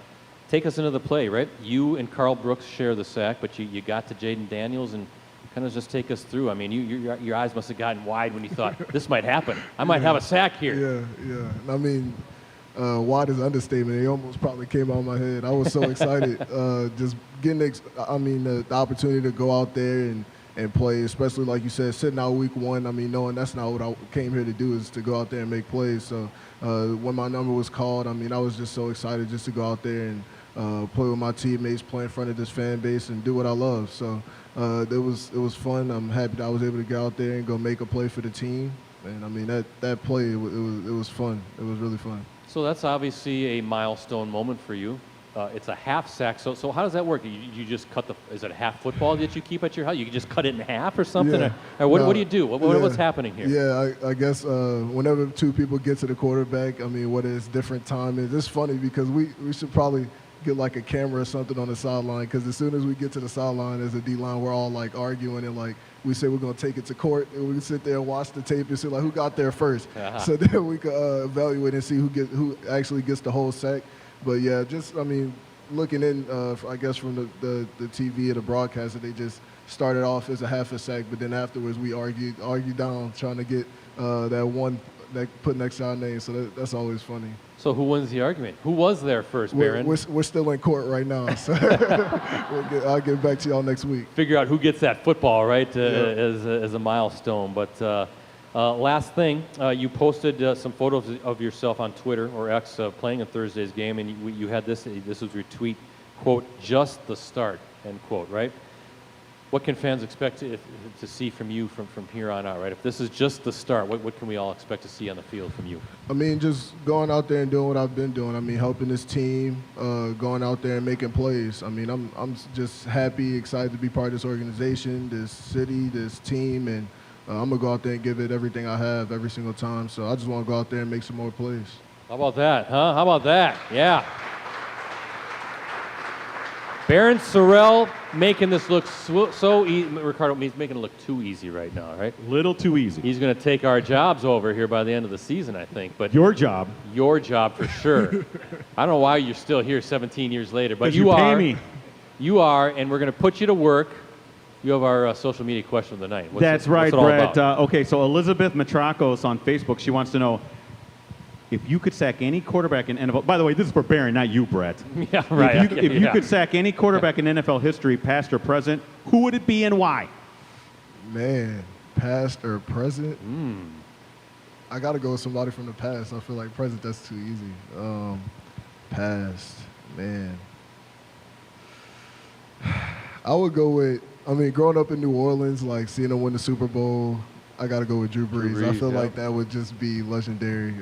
take us into the play, right? You and Carl Brooks share the sack, but you got to Jaden Daniels and kind of just take us through. I mean, your eyes must have gotten wide when you thought, this might happen. I might have a sack here. Yeah. I mean, wide is understatement. It almost probably came out of my head. I was so excited, just getting the opportunity to go out there and play, especially like you said, sitting out week 1. I mean, knowing that's not what I came here to do, is to go out there and make plays. So when my number was called, I mean, I was just so excited just to go out there and play with my teammates, play in front of this fan base, and do what I love. So it was fun. I'm happy that I was able to go out there and go make a play for the team. And I mean, that play, it was fun. It was really fun. So that's obviously a milestone moment for you. It's a half sack. So how does that work? You just cut is it a half football that you keep at your house? You can just cut it in half or something? Yeah. Or what do you do? What's happening here? Yeah, I guess whenever 2 people get to the quarterback, I mean, whether it's different timing, it's funny because we should probably get like a camera or something on the sideline, because as soon as we get to the sideline as a D-line, we're all like arguing and like we say we're going to take it to court, and we can sit there and watch the tape and see like who got there first. So then we can evaluate and see who actually gets the whole sack. But yeah, just, I mean, looking in, I guess from the TV or the broadcaster, they just started off as a half a sack, but then afterwards we argued down trying to get that one that put next to our name. So that's always funny. So who wins the argument? Who was there first, Barryn? We're still in court right now, so I'll get back to y'all next week. Figure out who gets that football, right, as a milestone. But last thing, you posted some photos of yourself on Twitter or X playing in Thursday's game, and you had this was your tweet, quote, "just the start," end quote, right? What can fans expect to see from you from here on out, right? If this is just the start, what can we all expect to see on the field from you? I mean, just going out there and doing what I've been doing. I mean, helping this team, going out there and making plays. I mean, I'm just happy, excited to be part of this organization, this city, this team, and I'm going to go out there and give it everything I have every single time. So I just want to go out there and make some more plays. How about that, huh? How about that? Yeah. Barryn Sorrell making this look so easy. Ricardo, he's making it look too easy right now, right? Little too easy. He's going to take our jobs over here by the end of the season, I think. But Your job. Your job for sure. I don't know why you're still here 17 years later, but you are. pay me. You are, and we're going to put you to work. You have our social media question of the night. That's right, what's it all Brett. about? Okay, so Elizabeth Matrakos on Facebook, she wants to know if you could sack any quarterback in NFL. By the way, this is for Barryn, not you, Brett. Yeah, right. If you could sack any quarterback in NFL history, past or present, who would it be and why? Man, past or present? I got to go with somebody from the past. I feel like present, that's too easy. Past, man. I would go with, I mean, growing up in New Orleans, like seeing them win the Super Bowl, I got to go with Drew Brees. I feel like that would just be legendary,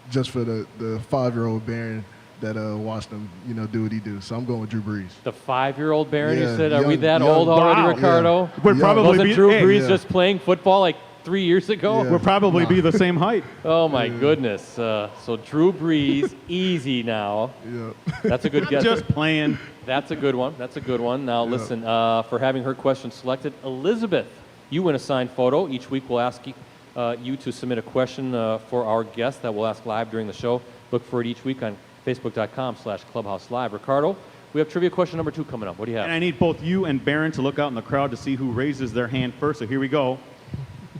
just for the 5-year-old Barryn that watched him, do what he do. So I'm going with Drew Brees. The 5-year-old Barryn, Yeah, you said? Are we young- that young- old already, wow, Ricardo? yeah. Would Yeah. probably Wasn't be Drew hey, Brees yeah. just playing football like 3 years ago? Yeah. We'll probably be the same height. Oh, my goodness. So Drew Brees, easy now. Yeah. That's a good guess. Just playing. That's a good one. That's a good one. Now, listen, for having her question selected, Elizabeth, you win a signed photo. Each week we'll ask you to submit a question for our guest that we'll ask live during the show. Look for it each week on Facebook.com/Clubhouse Live. Ricardo, we have trivia question number 2 coming up. What do you have? And I need both you and Barryn to look out in the crowd to see who raises their hand first. So here we go.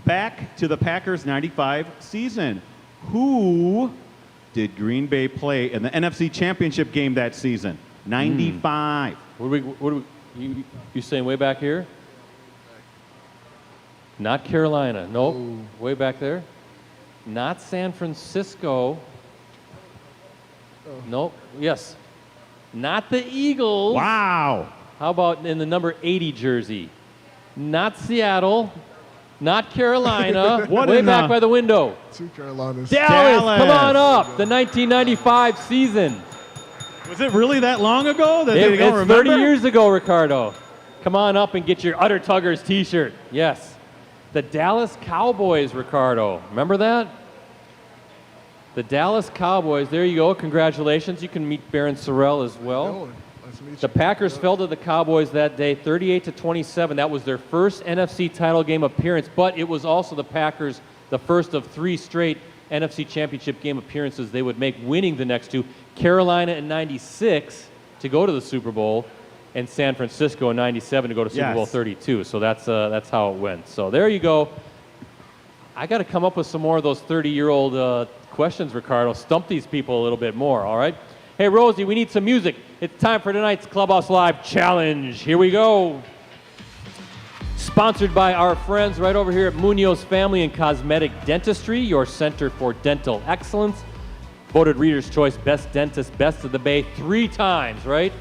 Back to the Packers 95 season. Who did Green Bay play in the NFC Championship game that season? 95. You saying way back here? Not Carolina. Nope. Way back there. Not San Francisco. Nope. Yes. Not the Eagles. Wow. How about in the number 80 jersey? Not Seattle. Not Carolina. What way in back the- by the window. 2 Carolinas. Dallas. Come on up. The 1995 season. Was it really that long ago that they don't It's remember? 30 years ago, Ricardo. Come on up and get your Utter Tuggers t-shirt. Yes. The Dallas Cowboys, Ricardo. Remember that? The Dallas Cowboys. There you go. Congratulations. You can meet Barryn Sorrell as well. Nice to meet you. The Packers fell to the Cowboys that day, 38-27. That was their first NFC title game appearance, but it was also the Packers, the first of 3 straight NFC Championship game appearances they would make, winning the next 2. Carolina in 96 to go to the Super Bowl, and San Francisco in 97 to go to Super Bowl 32. So that's how it went. So there you go. I got to come up with some more of those 30-year-old questions, Ricardo. Stump these people a little bit more, all right? Hey, Rosie, we need some music. It's time for tonight's Clubhouse Live Challenge. Here we go. Sponsored by our friends right over here at Munoz Family and Cosmetic Dentistry, your center for dental excellence. Voted Reader's Choice Best Dentist, Best of the Bay 3 times, right?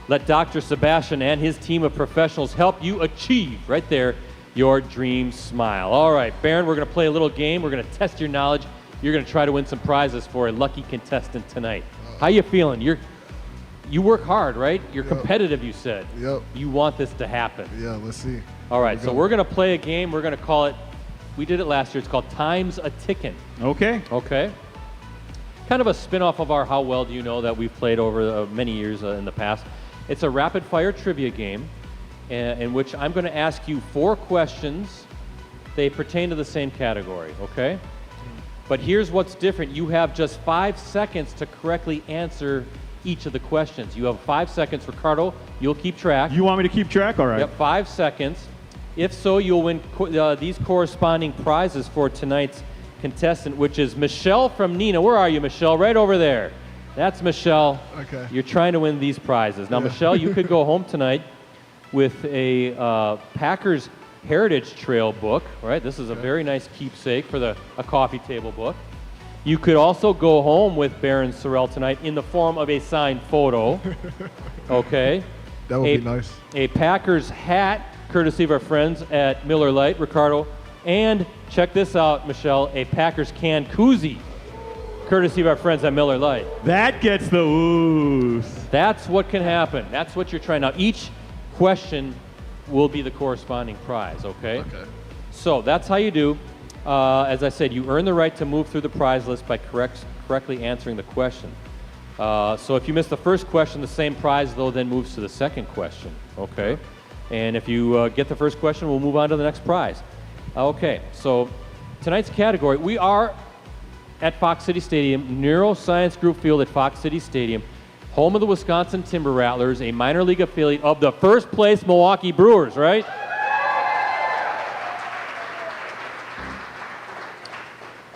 Let Dr. Sebastian and his team of professionals help you achieve, right there, your dream smile. All right, Barryn, we're going to play a little game. We're going to test your knowledge. You're going to try to win some prizes for a lucky contestant tonight. How you feeling? You work hard, right? You're competitive, you said. Yep. You want this to happen. Yeah, let's see. All right, so we're going to play a game. We're going to call it, we did it last year. It's called Time's a Tickin'. Okay. Okay. Kind of a spin-off of our How Well Do You Know that we've played over many years in the past. It's a rapid-fire trivia game in which I'm going to ask you 4 questions. They pertain to the same category, okay? But here's what's different. You have just 5 seconds to correctly answer each of the questions. You have 5 seconds. Ricardo, you'll keep track. You want me to keep track? All right. Yep, 5 seconds. If so, you'll win these corresponding prizes for tonight's contestant, which is Michelle from Nina. Where are you, Michelle? Right over there. That's Michelle. Okay. You're trying to win these prizes. Now, Michelle, you could go home tonight with a Packers Heritage Trail book, right? This is a very nice keepsake for a coffee table book. You could also go home with Barryn Sorrell tonight in the form of a signed photo, okay? That would be nice. A Packers hat, courtesy of our friends at Miller Lite, Ricardo, and check this out, Michelle, a Packers can koozie, courtesy of our friends at Miller Lite. That gets the ooze. That's what can happen. That's what you're trying. Now, each question will be the corresponding prize, okay? Okay. So that's how you do. As I said, you earn the right to move through the prize list by correctly answering the question. So if you miss the first question, the same prize, though, then moves to the second question, okay? And if you get the first question, we'll move on to the next prize. Okay, so tonight's category, we are at Fox City Stadium, Neuroscience Group Field at Fox City Stadium, home of the Wisconsin Timber Rattlers, a minor league affiliate of the first place Milwaukee Brewers, right?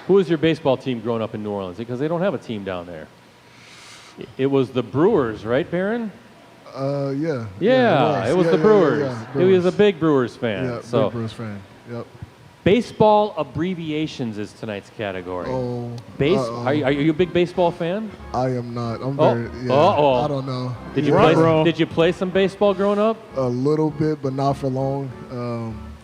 Who was your baseball team growing up in New Orleans? Because they don't have a team down there. It was the Brewers, right, Barryn? Yeah. Yeah, it was the Brewers. He was a big Brewers fan. Yeah, so big Brewers fan. Yep. Baseball abbreviations is tonight's category. Oh. Are you a big baseball fan? I am not. I'm Oh. very. Yeah, Uh-oh. I don't know. Did you play some baseball growing up? A little bit, but not for long.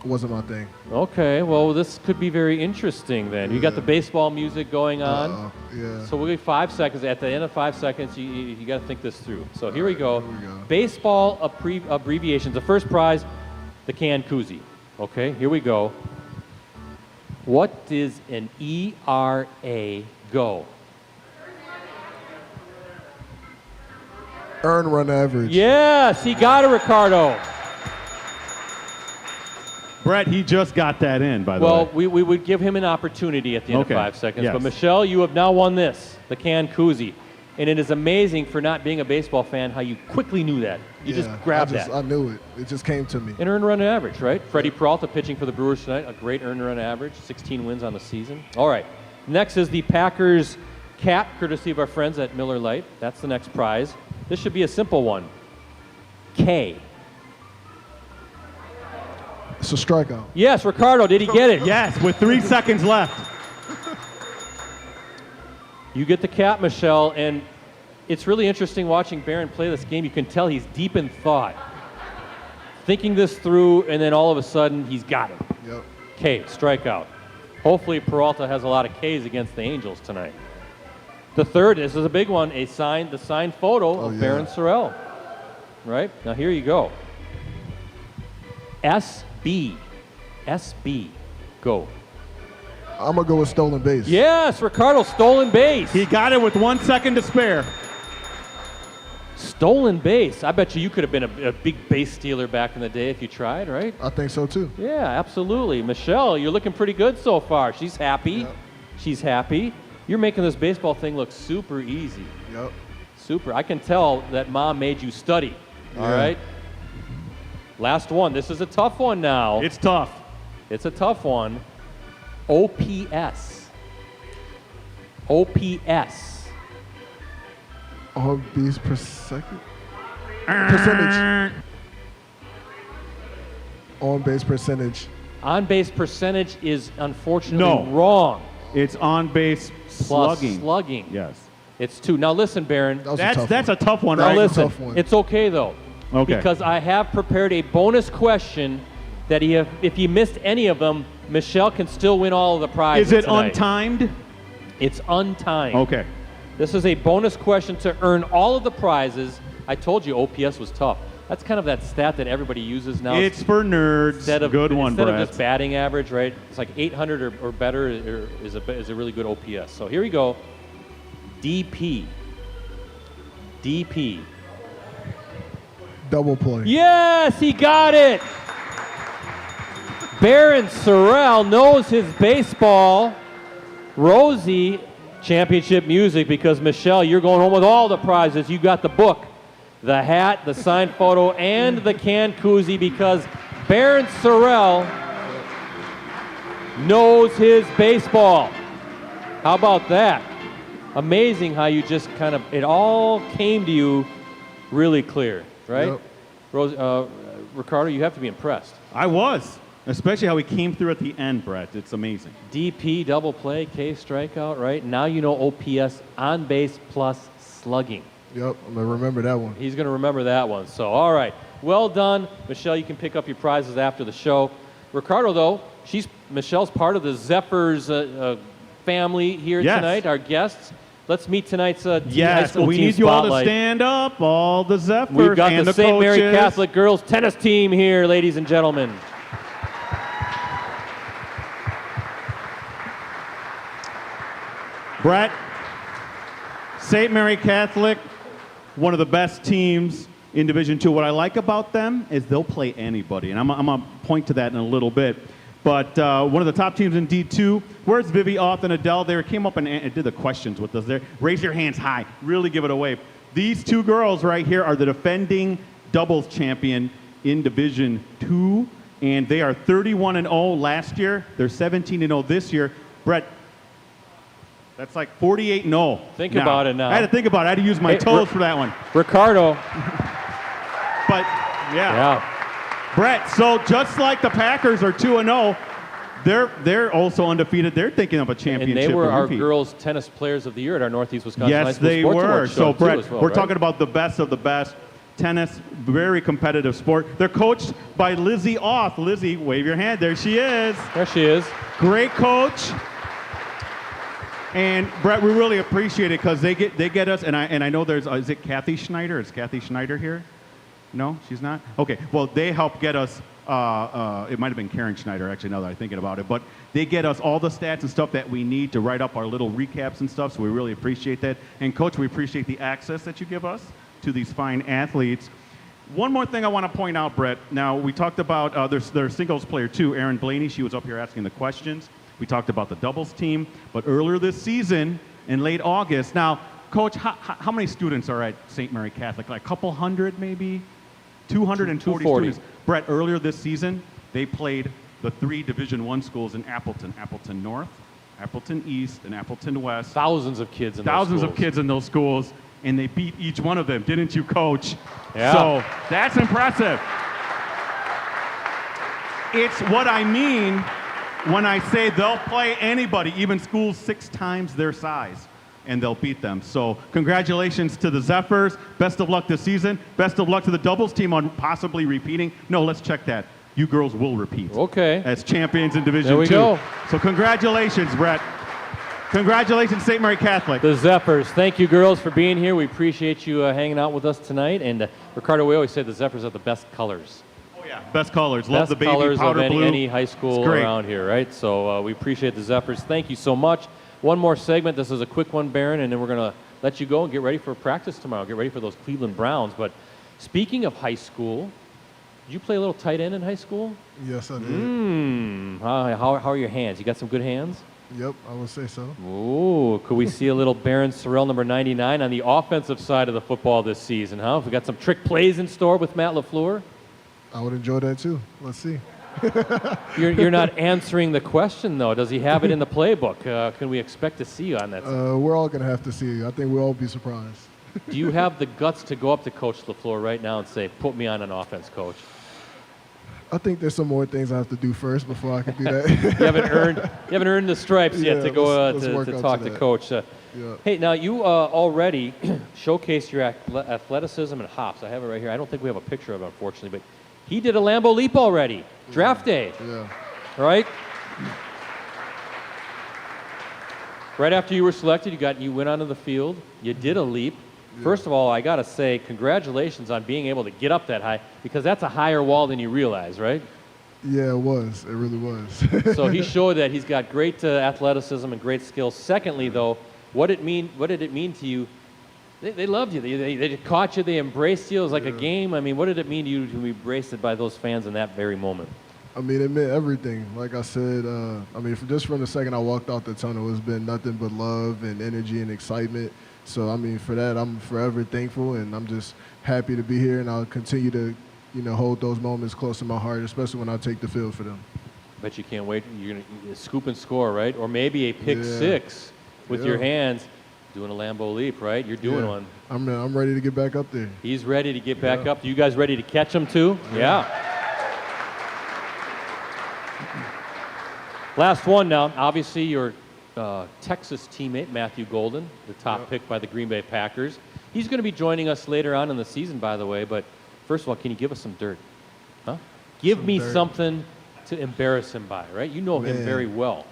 Wasn't my thing. Okay, well, this could be very interesting then. You got the baseball music going on. Yeah. So we'll give 5 seconds. At the end of 5 seconds, you got to think this through. So here we go. Here we go. Baseball abbreviations. The first prize, the can koozie. Okay, here we go. What is an ERA? Go. Earn run average. Yes, he got it, Ricardo. Brett, he just got that in, by the way. Well, we would give him an opportunity at the end of 5 seconds. Yes. But Michelle, you have now won this, the can koozie. And it is amazing for not being a baseball fan how you quickly knew that. You just grabbed that. I knew it. It just came to me. An earned run average, right? Freddie Peralta pitching for the Brewers tonight, a great earned run average, 16 wins on the season. All right, next is the Packers cap, courtesy of our friends at Miller Lite. That's the next prize. This should be a simple one. K. It's a strikeout. Yes, Ricardo, did he get it? Yes, with 3 seconds left. You get the cap, Michelle, and it's really interesting watching Barryn play this game. You can tell he's deep in thought, thinking this through, and then all of a sudden, he's got it. Yep. K, strikeout. Hopefully, Peralta has a lot of Ks against the Angels tonight. The third, this is a big one, the signed photo of Barryn Sorrell. Right? Now, here you go. SB. SB. Go. I'm going to go with stolen base. Yes, Ricardo, stolen base. He got it with 1 second to spare. Stolen base. I bet you could have been a big base stealer back in the day if you tried, right? I think so, too. Yeah, absolutely. Michelle, you're looking pretty good so far. She's happy. Yep. She's happy. You're making this baseball thing look super easy. Yep. Super. I can tell that Mom made you study. All right? Last one. This is a tough one now. It's tough. It's a tough one. OPS. OPS. On base per second? Percentage. On base percentage. On base percentage is unfortunately No. wrong. It's on base Plus slugging. slugging. Yes. It's 2. Now listen, Barryn. That was That's a tough one, Now right? listen, tough one. it's okay though. Okay. Because I have prepared a bonus question that if you missed any of them, Michelle can still win all of the prizes Is it tonight. untimed? It's untimed. Okay. This is a bonus question to earn all of the prizes. I told you OPS was tough. That's kind of that stat that everybody uses now. It's for nerds. Instead of, Good one, instead Brett. of just batting average, right? It's like 800 or better is a really good OPS. So here we go. DP. DP. Double play. Yes, he got it. Barryn Sorrell knows his baseball. Rosie, championship music, because Michelle, you're going home with all the prizes. You got the book, the hat, the signed photo, and the canned koozie, because Barryn Sorrell knows his baseball. How about that? Amazing how you just kind of, it all came to you really clear, right? Yep. Ricardo, you have to be impressed. I was. Especially how he came through at the end, Brett. It's amazing. DP, double play, K strikeout, right? Now you know OPS, on base plus slugging. Yep, I'm going to remember that one. He's going to remember that one. So, all right. Well done. Michelle, you can pick up your prizes after the show. Ricardo, though, Michelle's part of the Zephyrs family here Yes. tonight, our guests. Let's meet tonight's high Yes, school we team need you all to spotlight. stand up, all the Zephyrs We've got and the the St. Mary coaches. Catholic girls tennis team here, ladies and gentlemen. Brett, St. Mary Catholic, one of the best teams in Division II. What I like about them is they'll play anybody, and I'm going to point to that in a little bit. But one of the top teams in D2, where's Vivi, Oth, and Adele? They came up and did the questions with us there. Raise your hands high. Really give it away. These two girls right here are the defending doubles champion in Division II, and they are 31-0 last year. They're 17-0 this year. Brett, that's like 48-0. Think about it now. I had to think about it. I had to use my Hey, toes for that one. Ricardo. But, yeah. Brett, so just like the Packers are 2-0, they're also undefeated. They're thinking of a championship. And they were our repeat. girls tennis players of the year at our Northeast Wisconsin High Yes, School they Sports were. Awards So, show, too, Brett, as well, we're right? talking about the best of the best. Tennis, very competitive sport. They're coached by Lizzie Oth. Lizzie, wave your hand. There she is. There she is. Great coach. And Brett, we really appreciate it because they get us. And I know there's is it Kathy Schneider? Is Kathy Schneider here? No, she's not. Okay. Well, they help get us. It might have been Karen Schneider, actually, now that I'm thinking about it. But they get us all the stats and stuff that we need to write up our little recaps and stuff, so we really appreciate that. And, Coach, we appreciate the access that you give us to these fine athletes. One more thing I want to point out, Brett. Now, we talked about their singles player, too, Erin Blaney. She was up here asking the questions. We talked about the doubles team. But earlier this season, in late August, now, Coach, how many students are at St. Mary Catholic? Like a couple hundred, maybe? 240 students. Brett, earlier this season, they played the 3 Division I schools in Appleton. Appleton North, Appleton East, and Appleton West. Thousands of kids in those Thousands schools. of kids in those schools, and they beat each one of them, didn't you, Coach? Yeah. So that's impressive. It's what I mean when I say they'll play anybody, even schools 6 times their size, and they'll beat them. So congratulations to the Zephyrs. Best of luck this season. Best of luck to the doubles team on possibly repeating. No, let's check that. You girls will repeat. Okay. As champions in Division There we II. go. So congratulations, Brett. Congratulations, St. Mary Catholic. The Zephyrs. Thank you, girls, for being here. We appreciate you hanging out with us tonight. And Ricardo, we always say the Zephyrs are the best colors. Oh, yeah. Best colors. Love Best the baby colors powder of blue. any high school It's great. around here, right? So we appreciate the Zephyrs. Thank you so much. One more segment. This is a quick one, Barryn, and then we're going to let you go and get ready for practice tomorrow. Get ready for those Cleveland Browns. But speaking of high school, did you play a little tight end in high school? Yes, I did. How are your hands? You got some good hands? Yep, I would say so. Ooh, could we see a little Barryn Sorrell, number 99, on the offensive side of the football this season, huh? We got some trick plays in store with Matt LaFleur. I would enjoy that too. Let's see. You're not answering the question, though. Does he have it in the playbook? Can we expect to see you on that? We're all going to have to see. I think we'll all be surprised. Do you have the guts to go up to Coach LaFleur right now and say, put me on an offense, Coach? I think there's some more things I have to do first before I can do that. You haven't earned the stripes yet to go to talk to Coach. Yeah. Hey, now you already showcased your athleticism and hops. I have it right here. I don't think we have a picture of it, unfortunately, but he did a Lambeau leap already. Draft day. Yeah. Right? Right after you were selected, you went onto the field. You did a leap. Yeah. First of all, I got to say congratulations on being able to get up that high, because that's a higher wall than you realize, right? Yeah, it was. It really was. So he showed that he's got great athleticism and great skills. Secondly, though, what did it mean to you? They loved you. They caught you. They embraced you. It was like a game. I mean, what did it mean to you to be embraced by those fans in that very moment? I mean, it meant everything. Like I said, I mean, just from the second I walked out the tunnel, it's been nothing but love and energy and excitement. So, I mean, for that, I'm forever thankful, and I'm just happy to be here, and I'll continue to, hold those moments close to my heart, especially when I take the field for them. Bet you can't wait. You're going to scoop and score, right? Or maybe a pick six with your hands. Doing a Lambeau leap, right? You're doing one. I'm ready to get back up there. He's ready to get back up. You guys ready to catch him too? Yeah. Last one now. Obviously, your Texas teammate, Matthew Golden, the top pick by the Green Bay Packers. He's going to be joining us later on in the season, by the way. But first of all, can you give us some dirt? Huh? Give me something to embarrass him by, right? You know him very well.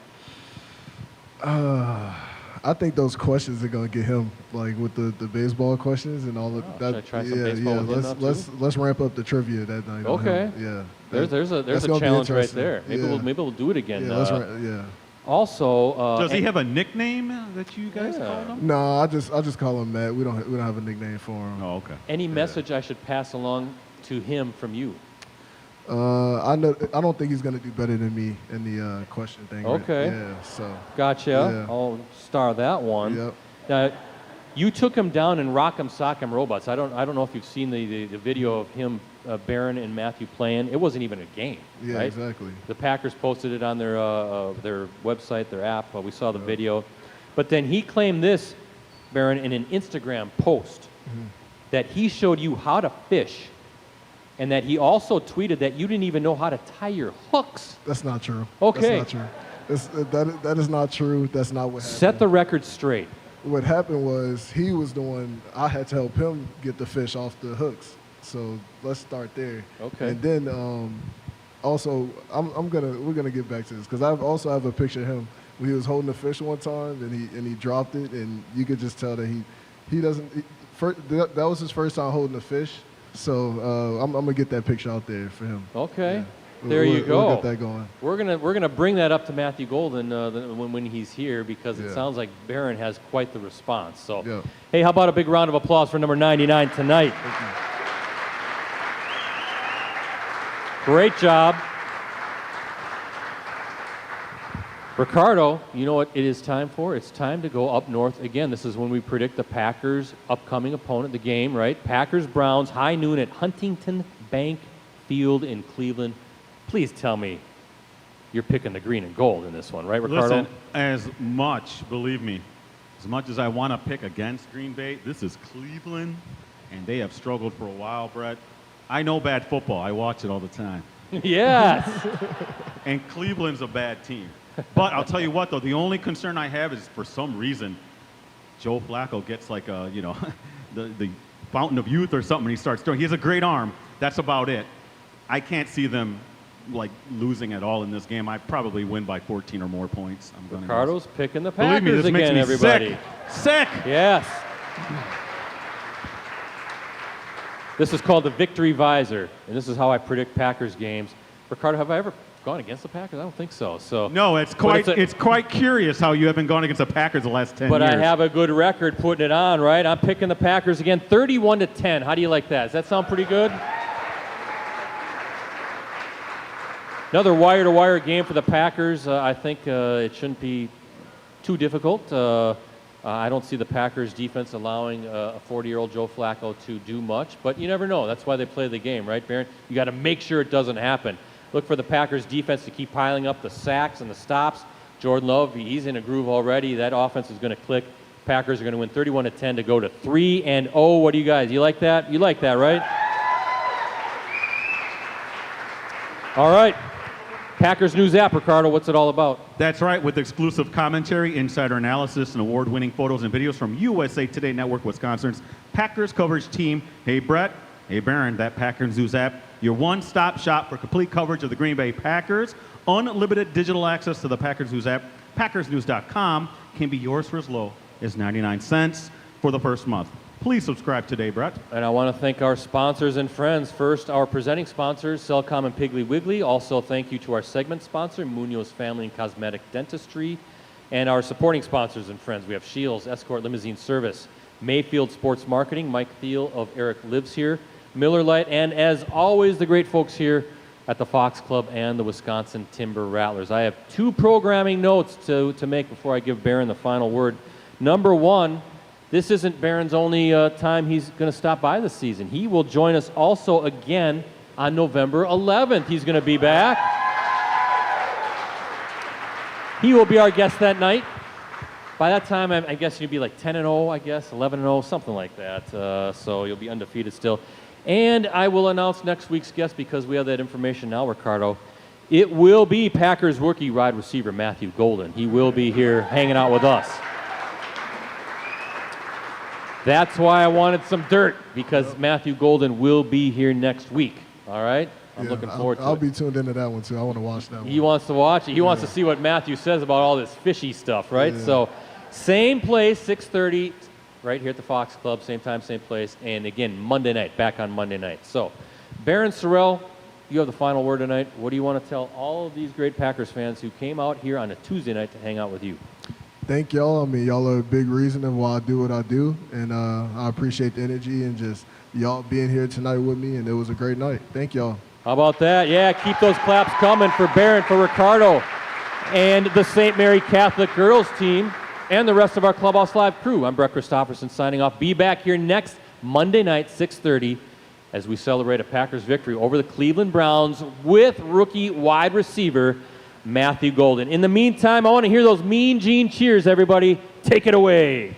I think those questions are gonna get him, like with the baseball questions and all of that. Should I try some baseball with him let's ramp up the trivia that night. Okay. Yeah. There's a challenge right there. Maybe we'll do it again. Yeah. Also, does he have a nickname that you guys call him? No, I just call him Matt. We don't have a nickname for him. Oh, okay. Any message I should pass along to him from you? I don't think he's gonna do better than me in the question thing. Okay. Right? Yeah. So. Gotcha. Yeah. I'll star that one. Yep. Now, you took him down in Rock'em Sock'em Robots. I don't know if you've seen the video of him, Barryn and Matthew playing. It wasn't even a game. Yeah, right? exactly. The Packers posted it on their website, their app. We saw the video, but then he claimed this, Barryn, in an Instagram post that he showed you how to fish. And that he also tweeted that you didn't even know how to tie your hooks. That's not true. Okay. That's not true. That is not true. That's not what happened. Set the record straight. What happened was he was the one, I had to help him get the fish off the hooks. So let's start there. Okay. And then also, we're gonna get back to this because I also have a picture of him when he was holding the fish one time and he dropped it, and you could just tell that that was his first time holding the fish. So I'm gonna get that picture out there for him. Okay, yeah. there you go. We'll get that going. We're gonna bring that up to Matthew Golden when he's here, because it sounds like Barryn has quite the response. So, hey, how about a big round of applause for number 99 tonight? Great job. Ricardo, you know what it is time for? It's time to go up north again. This is when we predict the Packers' upcoming opponent, the game, right? Packers-Browns, high noon at Huntington Bank Field in Cleveland. Please tell me you're picking the green and gold in this one, right, Ricardo? Listen, believe me, as much as I want to pick against Green Bay, this is Cleveland, and they have struggled for a while, Brett. I know bad football. I watch it all the time. Yes. And Cleveland's a bad team. But I'll tell you what, though, the only concern I have is for some reason Joe Flacco gets like the fountain of youth or something, and he starts throwing. He has a great arm. That's about it. I can't see them like losing at all in this game. I probably win by 14 or more points. Ricardo's picking the Packers Believe me, this again, makes me everybody. Sick. Yes. This is called the Victory Visor, and this is how I predict Packers games. Ricardo, have I ever gone against the Packers? I don't think so. No, it's quite curious how you haven't gone against the Packers the last 10 years. But I have a good record putting it on, right? I'm picking the Packers again, 31-10. How do you like that? Does that sound pretty good? Another wire-to-wire game for the Packers. I think it shouldn't be too difficult. I don't see the Packers defense allowing a 40-year-old Joe Flacco to do much, but you never know. That's why they play the game, right, Barryn? You got to make sure it doesn't happen. Look for the Packers defense to keep piling up the sacks and the stops. Jordan Love, he's in a groove already. That offense is going to click. Packers are going to win 31-10 to go to 3-0. What do you guys? You like that? You like that, right? All right. Packers News app, Ricardo, what's it all about? That's right, with exclusive commentary, insider analysis, and award-winning photos and videos from USA Today Network, Wisconsin's Packers coverage team. Hey, Brett. Hey, Barryn, that Packers News app, your one-stop shop for complete coverage of the Green Bay Packers. Unlimited digital access to the Packers News app. PackersNews.com can be yours for as low as 99 cents for the first month. Please subscribe today, Brett. And I want to thank our sponsors and friends. First, our presenting sponsors, Cellcom and Piggly Wiggly. Also, thank you to our segment sponsor, Munoz Family and Cosmetic Dentistry. And our supporting sponsors and friends. We have Shields, Escort Limousine Service, Mayfield Sports Marketing, Mike Thiel of Eric Lives Here, Miller Lite, and as always, the great folks here at the Fox Club and the Wisconsin Timber Rattlers. I have 2 programming notes to make before I give Barryn the final word. Number 1, this isn't Barron's only time he's going to stop by this season. He will join us also again on November 11th. He's going to be back. He will be our guest that night. By that time, I guess you'll be like 10-0, I guess, 11-0, something like that. So you'll be undefeated still. And I will announce next week's guest because we have that information now, Ricardo. It will be Packers rookie wide receiver Matthew Golden. He will be here hanging out with us. That's why I wanted some dirt, because Matthew Golden will be here next week. All right? I'm looking forward to it. I'll be tuned into that one, too. I want to watch that one. He wants to watch it. He wants to see what Matthew says about all this fishy stuff, right? Yeah. So, same place, 6:30, right here at the Fox Club, same time, same place. And again, Monday night, back on Monday night. So, Barryn Sorrell, you have the final word tonight. What do you want to tell all of these great Packers fans who came out here on a Tuesday night to hang out with you? Thank y'all. I mean, y'all are a big reason of why I do what I do, and I appreciate the energy and just y'all being here tonight with me, and it was a great night. Thank y'all. How about that? Yeah, keep those claps coming for Barryn, for Ricardo, and the St. Mary Catholic girls team, and the rest of our Clubhouse Live crew. I'm Brett Christopherson signing off. Be back here next Monday night, 6:30, as we celebrate a Packers victory over the Cleveland Browns with rookie wide receiver Matthew Golden. In the meantime, I want to hear those Mean Gene cheers, everybody. Take it away.